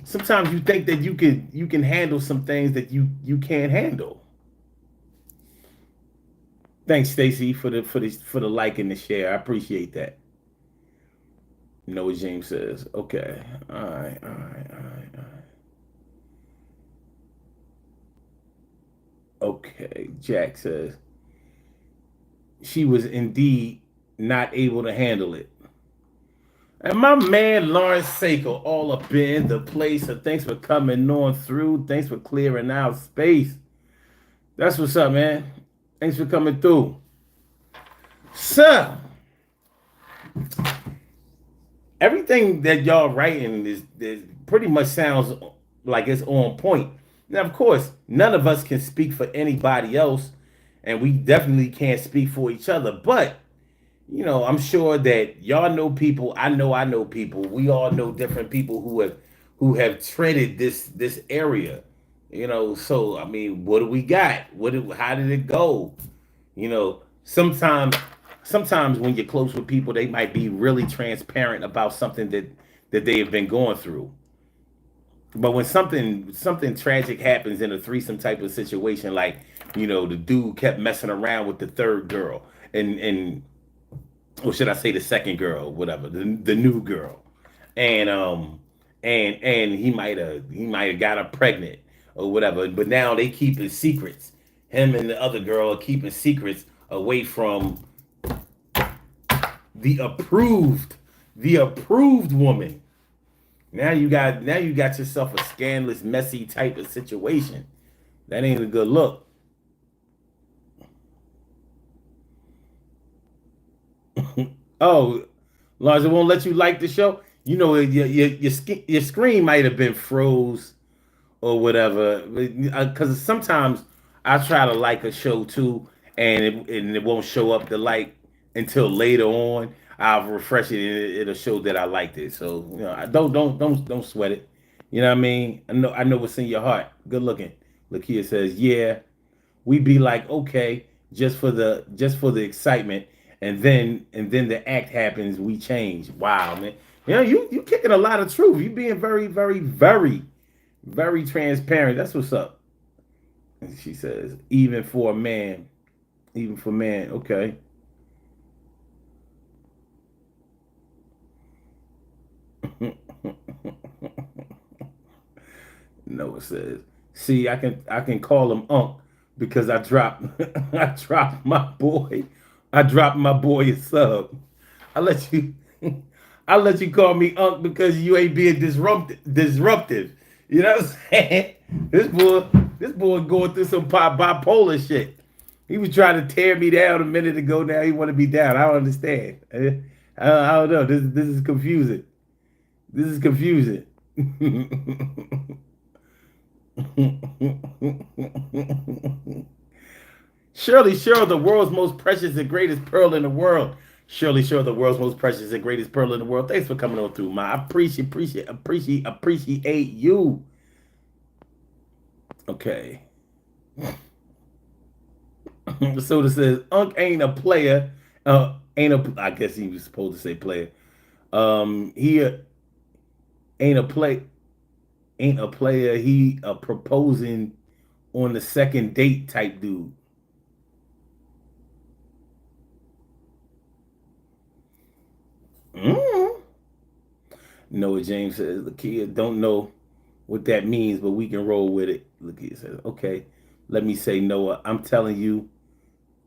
that you can handle some things that you can't handle. Thanks, Stacy, for the like and the share. I appreciate that. Noah James says, okay. All right. Okay. Jack says, she was indeed not able to handle it. And my man Lawrence Sako all up in the place. So thanks for coming on through. Thanks for clearing out space. That's what's up, man. Thanks for coming through. So, everything that y'all writing is pretty much sounds like it's on point. Now, of course, none of us can speak for anybody else, and we definitely can't speak for each other. But you know, I'm sure that y'all know people. I know people. We all know different people who have treaded this area. You know, so I mean, what do we got? How did it go? You know, sometimes when you're close with people, they might be really transparent about something that they have been going through. But when something tragic happens in a threesome type of situation, like you know, the dude kept messing around with the third girl, and or should I say the second girl, whatever, the new girl, and he might have got her pregnant or whatever. But now they keeping secrets. Him and the other girl are keeping secrets away from the approved woman. Now you got yourself a scandalous, messy type of situation. That ain't a good look. Oh, Lars, it won't let you like the show. You know, your screen might have been froze or whatever. Because sometimes I try to like a show too, and it won't show up the like until later on. I'll refresh it, and it'll show that I liked it. So you know, I don't sweat it. You know what I mean? I know what's in your heart. Good looking. Lakia says, yeah, we be like, okay, just for the excitement, and then the act happens, we change. Wow, man. You know, you kicking a lot of truth. You being very, very, very, very transparent. That's what's up. And she says, even for man, okay. Noah says, see, I can call him Unc because I dropped I dropped my boy. I dropped my boy a sub. I let you I let you call me Unc because you ain't being disruptive. You know what I'm saying? This boy going through some bipolar shit. He was trying to tear me down a minute ago. Now he want to be down. I don't understand. I don't know. This is confusing. This is confusing. Shirley Cheryl, the world's most precious and greatest pearl in the world. Shirley Cheryl, the world's most precious and greatest pearl in the world. Thanks for coming on through, ma. I appreciate you. Okay. So this says Unc ain't a player. I guess he was supposed to say player. He ain't a play ain't a player. He a proposing on the second date type dude. Mm. Noah James says the kid don't know what that means, but we can roll with it. Look, he says, okay, let me say, Noah, I'm telling you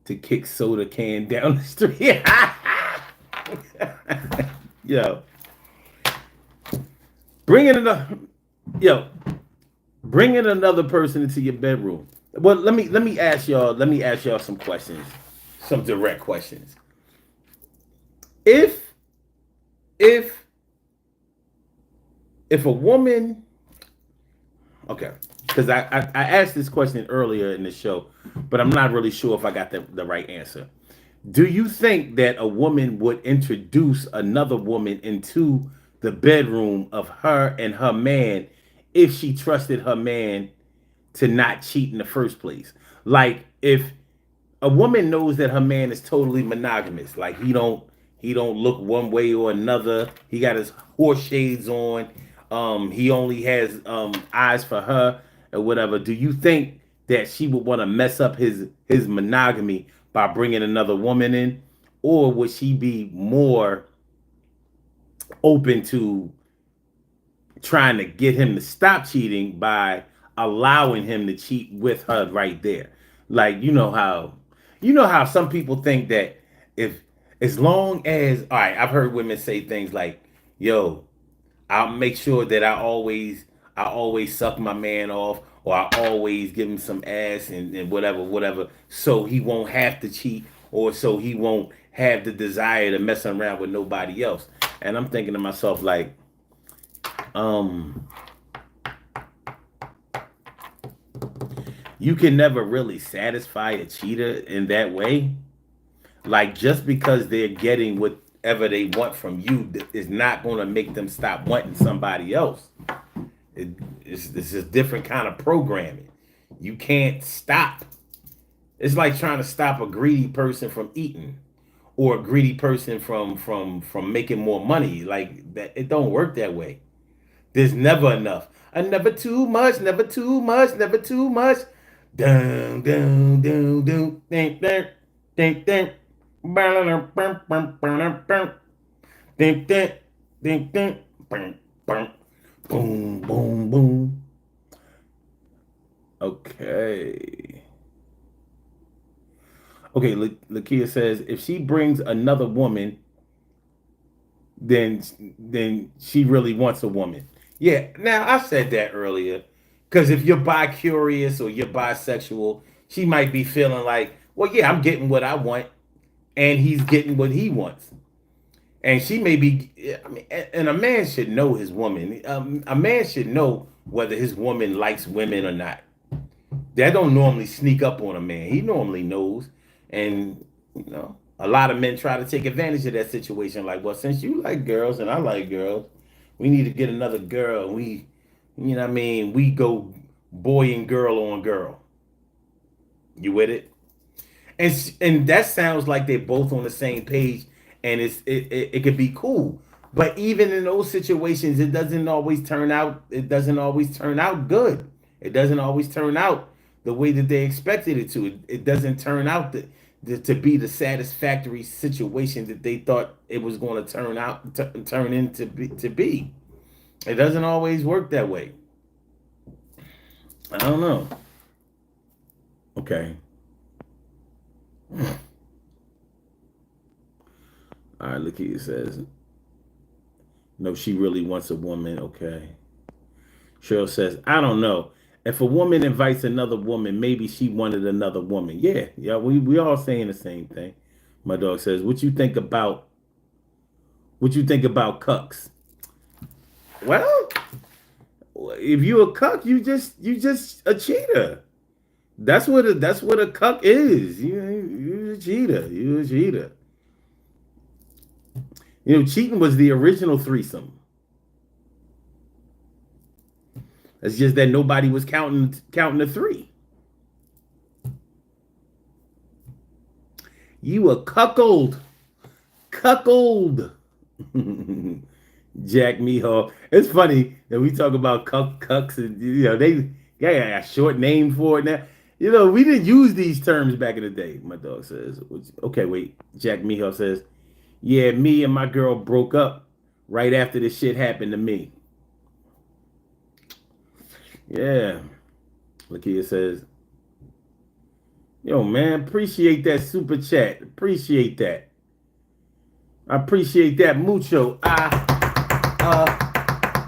to kick soda can down the street. Yo, bringing another, yo, bringing another person into your bedroom. Well, let me ask y'all some questions, some direct questions. If if if a woman, okay, because I asked this question earlier in the show, but I'm not really sure if I got the right answer. Do you think that a woman would introduce another woman into the bedroom of her and her man if she trusted her man to not cheat in the first place? Like if a woman knows that her man is totally monogamous, like he don't look one way or another. He got his horse shades on. He only has eyes for her or whatever. Do you think that she would want to mess up his monogamy by bringing another woman in, or would she be more open to trying to get him to stop cheating by allowing him to cheat with her right there? Like you know how some people think that if as long as all right, I've heard women say things like, "Yo, I'll make sure that I always suck my man off, or I always give him some ass and whatever, so he won't have to cheat, or so he won't have the desire to mess around with nobody else." And I'm thinking to myself like, um, you can never really satisfy a cheater in that way. Like just because they're getting whatever they want from you is not going to make them stop wanting somebody else. It's a different kind of programming. You can't stop. It's like trying to stop a greedy person from eating, or a greedy person from making more money. Like that, it don't work that way. There's never enough. Never too much. Never too much. Never too much. Dun dun dun dun. Think think think think. Think think think think. Boom boom boom. Okay. Okay, Lakia says if she brings another woman, then she really wants a woman. Yeah, now I said that earlier. Because if you're bi curious or you're bisexual, she might be feeling like, well, yeah, I'm getting what I want, and he's getting what he wants. And she may be, I mean, and a man should know his woman. A man should know whether his woman likes women or not. That don't normally sneak up on a man. He normally knows. And, a lot of men try to take advantage of that situation. Like, well, since you like girls and I like girls, we need to get another girl. You know what I mean? We go boy and girl on girl. You with it? And that sounds like they're both on the same page, and it could be cool. But even in those situations, it doesn't always turn out. It doesn't always turn out good. It doesn't always turn out the way that they expected it to. It doesn't turn out to be the satisfactory situation that they thought it was going to turn into be. It doesn't always work that way. I don't know. Okay. All right, look, it says, no, she really wants a woman. Okay. Cheryl says, I don't know. If a woman invites another woman, maybe she wanted another woman. Yeah, we all saying the same thing. My dog says, what you think about cucks? Well, if you a cuck, you just a cheater. That's what a cuck is. You a cheater. You a cheater. Cheating was the original threesome. It's just that nobody was counting the three. You a cuckold. Cuckold. Jack Meehaw. It's funny that we talk about cucks and they got a short name for it now. We didn't use these terms back in the day, my dog says. Okay, wait. Jack Meehaw says, yeah, me and my girl broke up right after this shit happened to me. Yeah. Lakia says, yo, man, appreciate that super chat. Appreciate that. I appreciate that mucho. I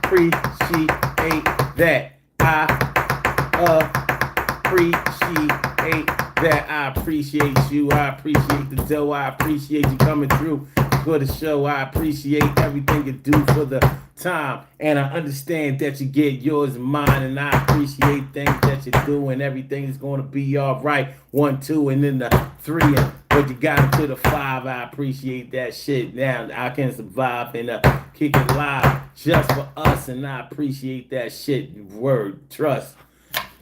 appreciate that. I appreciate that. I appreciate you. I appreciate the dough. I appreciate you coming through for the show. I appreciate everything you do for the time. And I understand that you get yours and mine, and I appreciate things that you do, and everything is going to be all right. 1, 2, and then the 3, and but you got into the 5. I appreciate that shit. Now I can survive and kick it live just for us, and I appreciate that shit. Word, trust.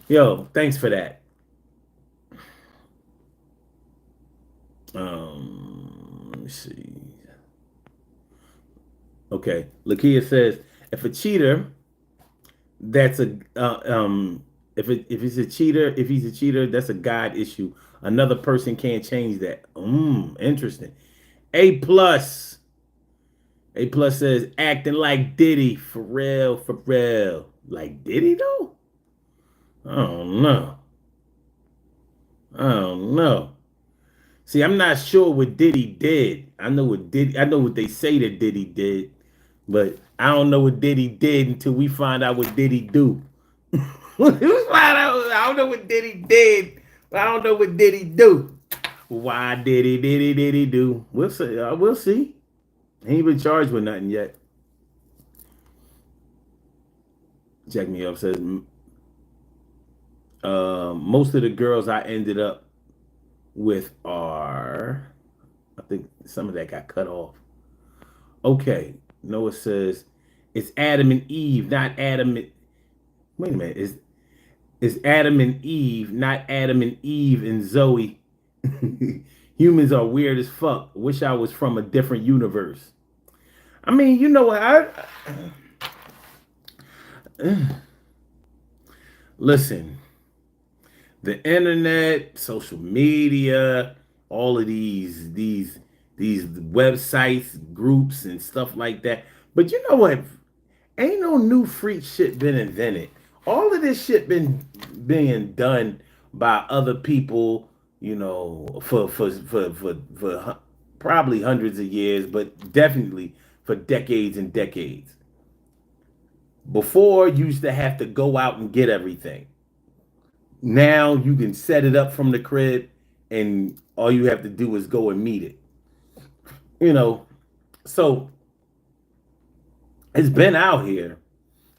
Yo, thanks for that. Let me see. Okay, Lakia says if a cheater, that's a if he's a cheater, that's a God issue. Another person can't change that. Interesting. A plus. A plus says acting like Diddy for real, for real. Like Diddy though? I don't know. I don't know. See, I'm not sure what Diddy did. I know what Diddy. I know what they say that Diddy did, but I don't know what Diddy did until we find out what Diddy do. I don't know what Diddy did, but I don't know what Diddy do. Why did he do? We'll see. We'll see. He ain't been charged with nothing yet. Check me up says most of the girls I ended up with are, I think some of that got cut off. Okay, Noah says it's Adam and Eve, not Adam and, wait a minute, is Adam and Eve, not Adam and Eve and Zoe. Humans are weird as fuck. Wish I was from a different universe. I mean, you know what? Listen, the internet, social media, all of these websites, groups, and stuff like that. But you know what? Ain't no new freak shit been invented. All of this shit been being done by other people, you know, for probably hundreds of years, but definitely for decades and decades. Before, you used to have to go out and get everything. Now you can set it up from the crib, and all you have to do is go and meet it. You know, so it's been out here,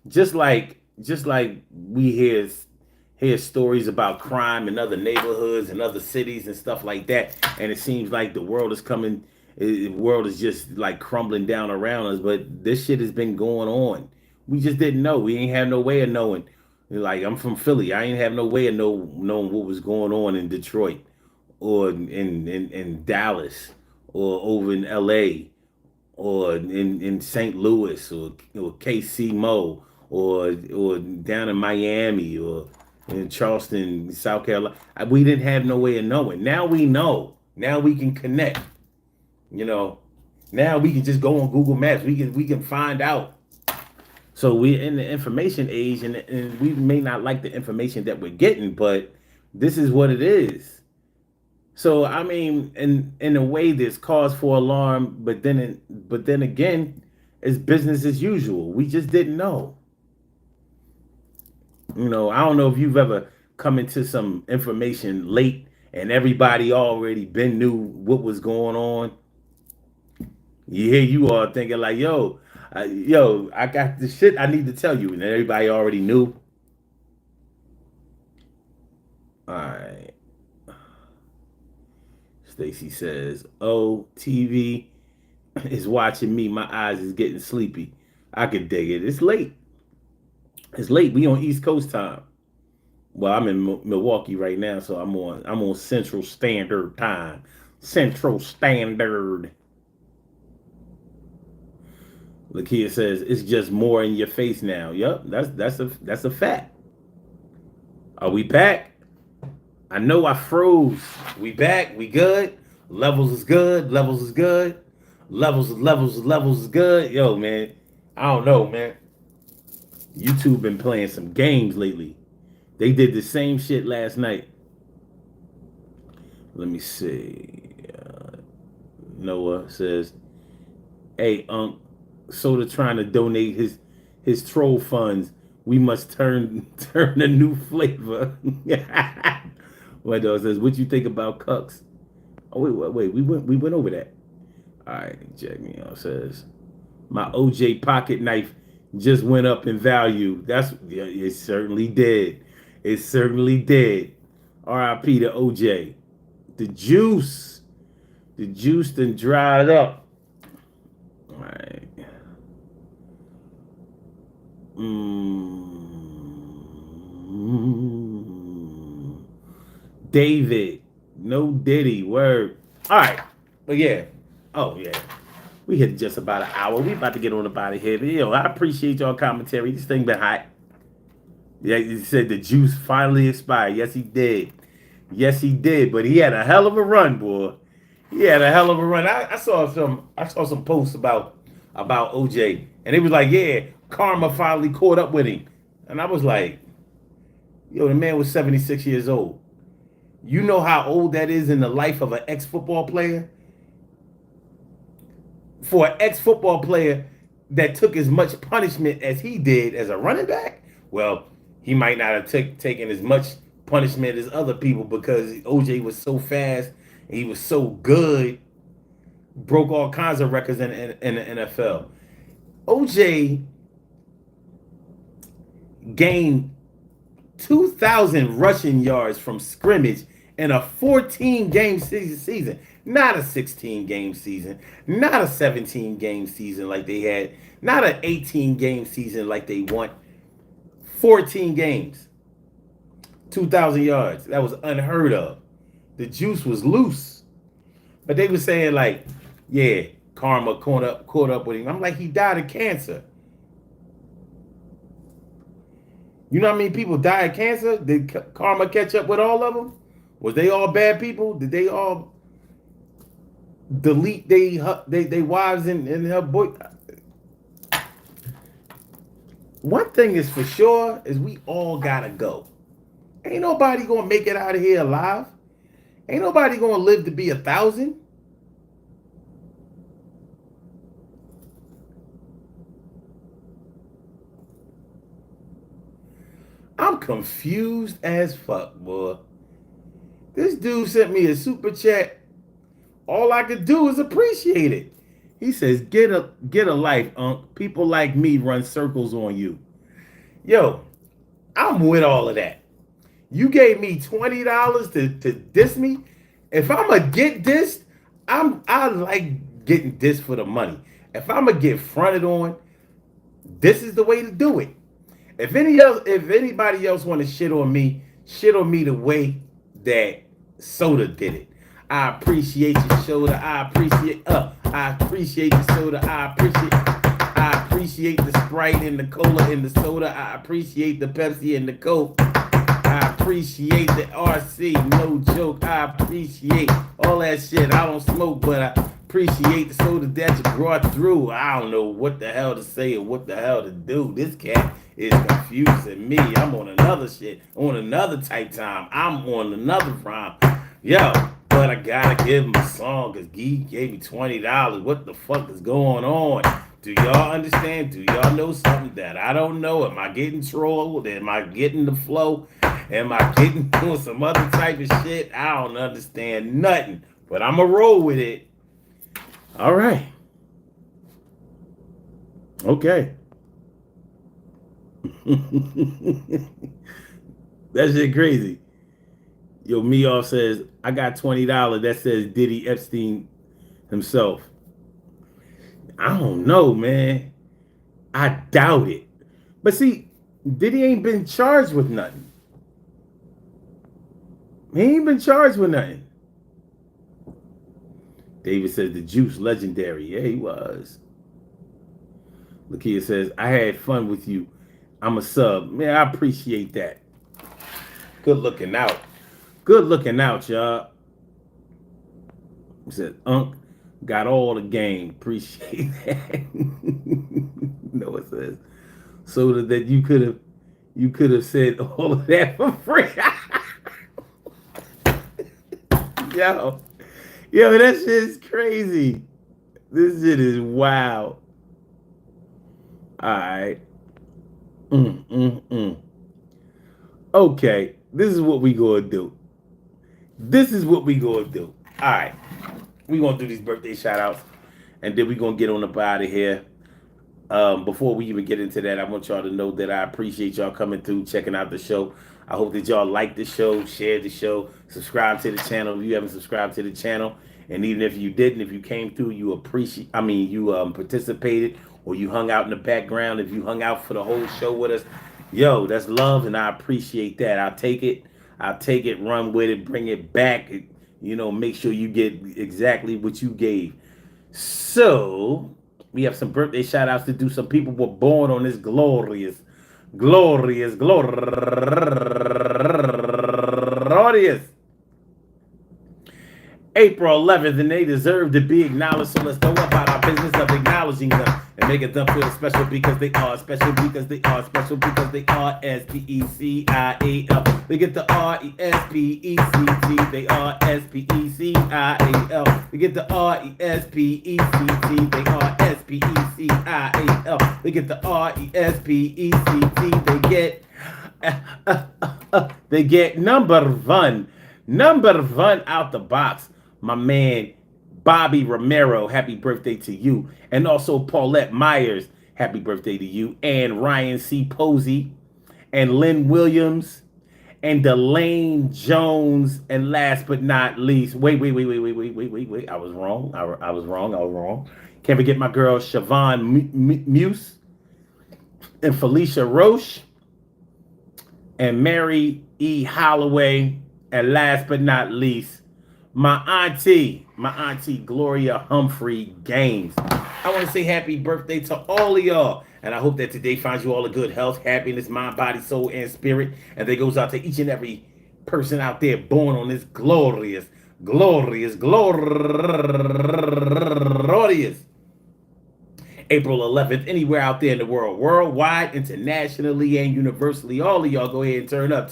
just like we hear stories about crime in other neighborhoods and other cities and stuff like that, and it seems like the world is coming, the world is just like crumbling down around us. But this shit has been going on. We just didn't know. We ain't have no way of knowing. Like, I'm from Philly. I ain't have no way of knowing what was going on in Detroit or in Dallas or over in LA or in St. Louis or KC Mo or down in Miami or in Charleston, South Carolina. We didn't have no way of knowing. Now we know. Now we can connect. You know. Now we can just go on Google Maps. We can find out. So we're in the information age, and we may not like the information that we're getting, but this is what it is. So I mean, in a way, there's cause for alarm, but then again, it's business as usual. We just didn't know. You know, I don't know if you've ever come into some information late and everybody already been knew what was going on. Here you are thinking like, yo, I got the shit I need to tell you, and everybody already knew. All right. Stacy says, "Oh, TV is watching me. My eyes is getting sleepy. I could dig it. It's late. It's late. We on East Coast time. Well, I'm in Milwaukee right now, so I'm on Central Standard Time. Central Standard." Lakia says, "It's just more in your face now." Yep, that's a fact. Are we back? I know I froze. We back. We good. Levels is good. Levels is good. Levels is good. Yo, man. I don't know, man. YouTube been playing some games lately. They did the same shit last night. Let me see. Noah says, "Hey, Soda trying to donate his troll funds. We must turn a new flavor." What though says, "What you think about cucks?" Oh wait, we went over that. All right, check me out. Says, "My OJ pocket knife just went up in value. That's yeah, it certainly did. It certainly did. R.I.P. to OJ. The juice. The juice done dried up. All right. David. No Diddy. Word. All right. But yeah. Oh, yeah. We hit just about an hour. We about to get on about it here. Yo, I appreciate y'all commentary. This thing been hot. Yeah, he said the juice finally expired. Yes, he did. Yes, he did. But he had a hell of a run, boy. He had a hell of a run. I saw some posts about OJ, and it was like, yeah, karma finally caught up with him. And I was like, yo, the man was 76 years old. You know how old that is in the life of an ex-football player? For an ex-football player that took as much punishment as he did as a running back, well, he might not have taken as much punishment as other people because OJ was so fast and he was so good, broke all kinds of records in the NFL. OJ gained 2,000 rushing yards from scrimmage in a 14-game season. Not a 16-game season. Not a 17-game season like they had. Not an 18-game season like they want. 14 games. 2,000 yards. That was unheard of. The juice was loose. But they were saying like, yeah, karma caught up with him. I'm like, he died of cancer. You know how many people die of cancer? Did karma catch up with all of them? Was they all bad people? Did they all delete they wives and her boy? One thing is for sure is we all gotta go. Ain't nobody gonna make it out of here alive. Ain't nobody gonna live to be 1,000. I'm confused as fuck, boy. This dude sent me a super chat. All I could do is appreciate it. He says, get a life, Unc. People like me run circles on you. Yo, I'm with all of that. You gave me $20 to diss me. If I'ma get dissed, I like getting dissed for the money. If I'ma get fronted on, this is the way to do it. If anybody else want to shit on me the way that Soda did it. I appreciate your soda. I appreciate the soda. I appreciate the Sprite and the cola and the soda. I appreciate the Pepsi and the Coke. I appreciate the RC. No joke. I appreciate all that shit. I don't smoke, but I appreciate the soda that you brought through. I don't know what the hell to say or what the hell to do. This cat is confusing me. I'm on another shit, on another type time. I'm on another rhyme. Yo, but I gotta give him a song because he gave me $20. What the fuck is going on? Do y'all understand? Do y'all know something that I don't know? Am I getting trolled? Am I getting the flow? Am I getting doing some other type of shit? I don't understand nothing. But I'ma roll with it. All right. Okay. That shit crazy. Yo, Meoff says, I got $20 that says Diddy Epstein himself. I don't know, man. I doubt it. But see, Diddy ain't been charged with nothing. He ain't been charged with nothing. David says the juice legendary. Yeah, he was. Lakia says, I had fun with you. I'm a sub. Man, I appreciate that. Good looking out. Good looking out, y'all. He said, Unc got all the game. Appreciate that. Noah says, so that you could have said all of that for free. Yo, that shit is crazy. This shit is wild. All right. Okay, this is what we gonna do. All right. We gonna do these birthday shout outs and then we gonna get on up out of here. Before we even get into that, I want y'all to know that I appreciate y'all coming through, checking out the show. I hope that y'all like the show, share the show, subscribe to the channel if you haven't subscribed to the channel. And even if you didn't, if you came through, you participated, or you hung out in the background. If you hung out for the whole show with us, yo, that's love, and I appreciate that. I'll take it, run with it, bring it back. Make sure you get exactly what you gave. So we have some birthday shout outs to do. Some people were born on this glorious, glorious, glorious April 11th, and they deserve to be acknowledged. So let's go about our business of acknowledging them and making them feel special because they are special because they are special because they are SPECIAL. We get the RESPECT. They are SPECIAL. We get the RESPECT. They are SPECIAL. We get the RESPECT. They get number one out the box. My man Bobby Romero, happy birthday to you. And also Paulette Myers, happy birthday to you. And Ryan C. Posey, and Lynn Williams, and Delane Jones. And last but not least, wait. I was wrong. I was wrong. Can't forget my girl Siobhan Muse, and Felicia Roche, and Mary E. Holloway. And last but not least, my auntie Gloria Humphrey Gaines. I want to say happy birthday to all of y'all. And I hope that today finds you all a good health, happiness, mind, body, soul, and spirit. And that goes out to each and every person out there born on this glorious April 11th, anywhere out there in the world, worldwide, internationally, and universally. All of y'all go ahead and turn up.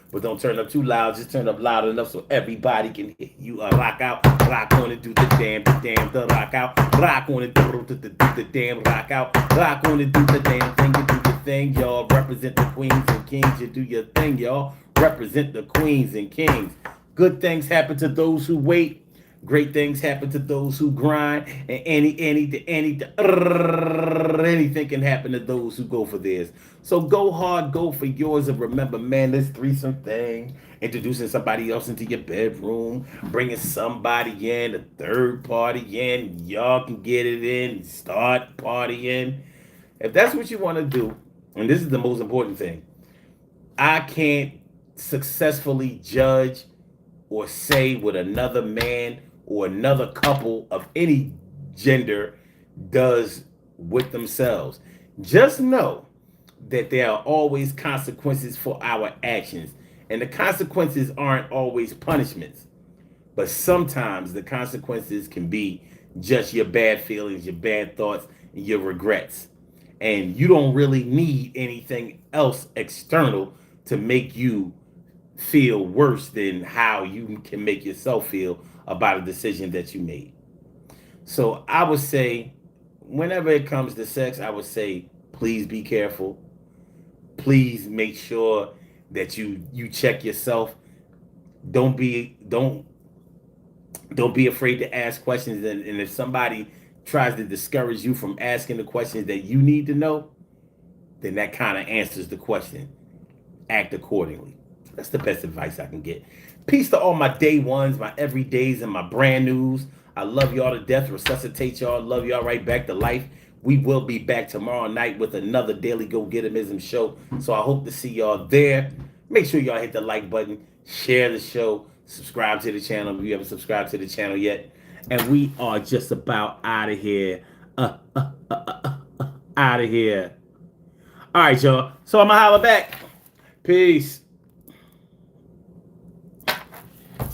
But don't turn up too loud. Just turn up loud enough so everybody can hear you. Rock out, rock on and do the damn, the rock out. Rock on and do the damn, rock out. Rock on and do the damn thing, you do the thing, y'all. Represent the queens and kings, you do your thing, y'all. Represent the queens and kings. Good things happen to those who wait. Great things happen to those who grind, and anything can happen to those who go for theirs. So go hard, go for yours, and remember, man, this threesome thing, introducing somebody else into your bedroom, bringing somebody in, a third party in, y'all can get it in, start partying. If that's what you want to do, and this is the most important thing, I can't successfully judge or say what another man or another couple of any gender does with themselves. Just know that there are always consequences for our actions. And the consequences aren't always punishments. But sometimes the consequences can be just your bad feelings, your bad thoughts, and your regrets. And you don't really need anything else external to make you feel worse than how you can make yourself feel about a decision that you made. So I would say, whenever it comes to sex, I would say, please be careful. Please make sure that you check yourself. Don't be afraid to ask questions. And if somebody tries to discourage you from asking the questions that you need to know, then that kind of answers the question. Act accordingly. That's the best advice I can get. Peace to all my day ones, my everydays, and my brand news. I love y'all to death. Resuscitate y'all. Love y'all right back to life. We will be back tomorrow night with another Daily Go Getimism show. So I hope to see y'all there. Make sure y'all hit the like button, share the show, subscribe to the channel if you haven't subscribed to the channel yet. And we are just about out of here. Out of here. All right, y'all. So I'm going to holler back. Peace.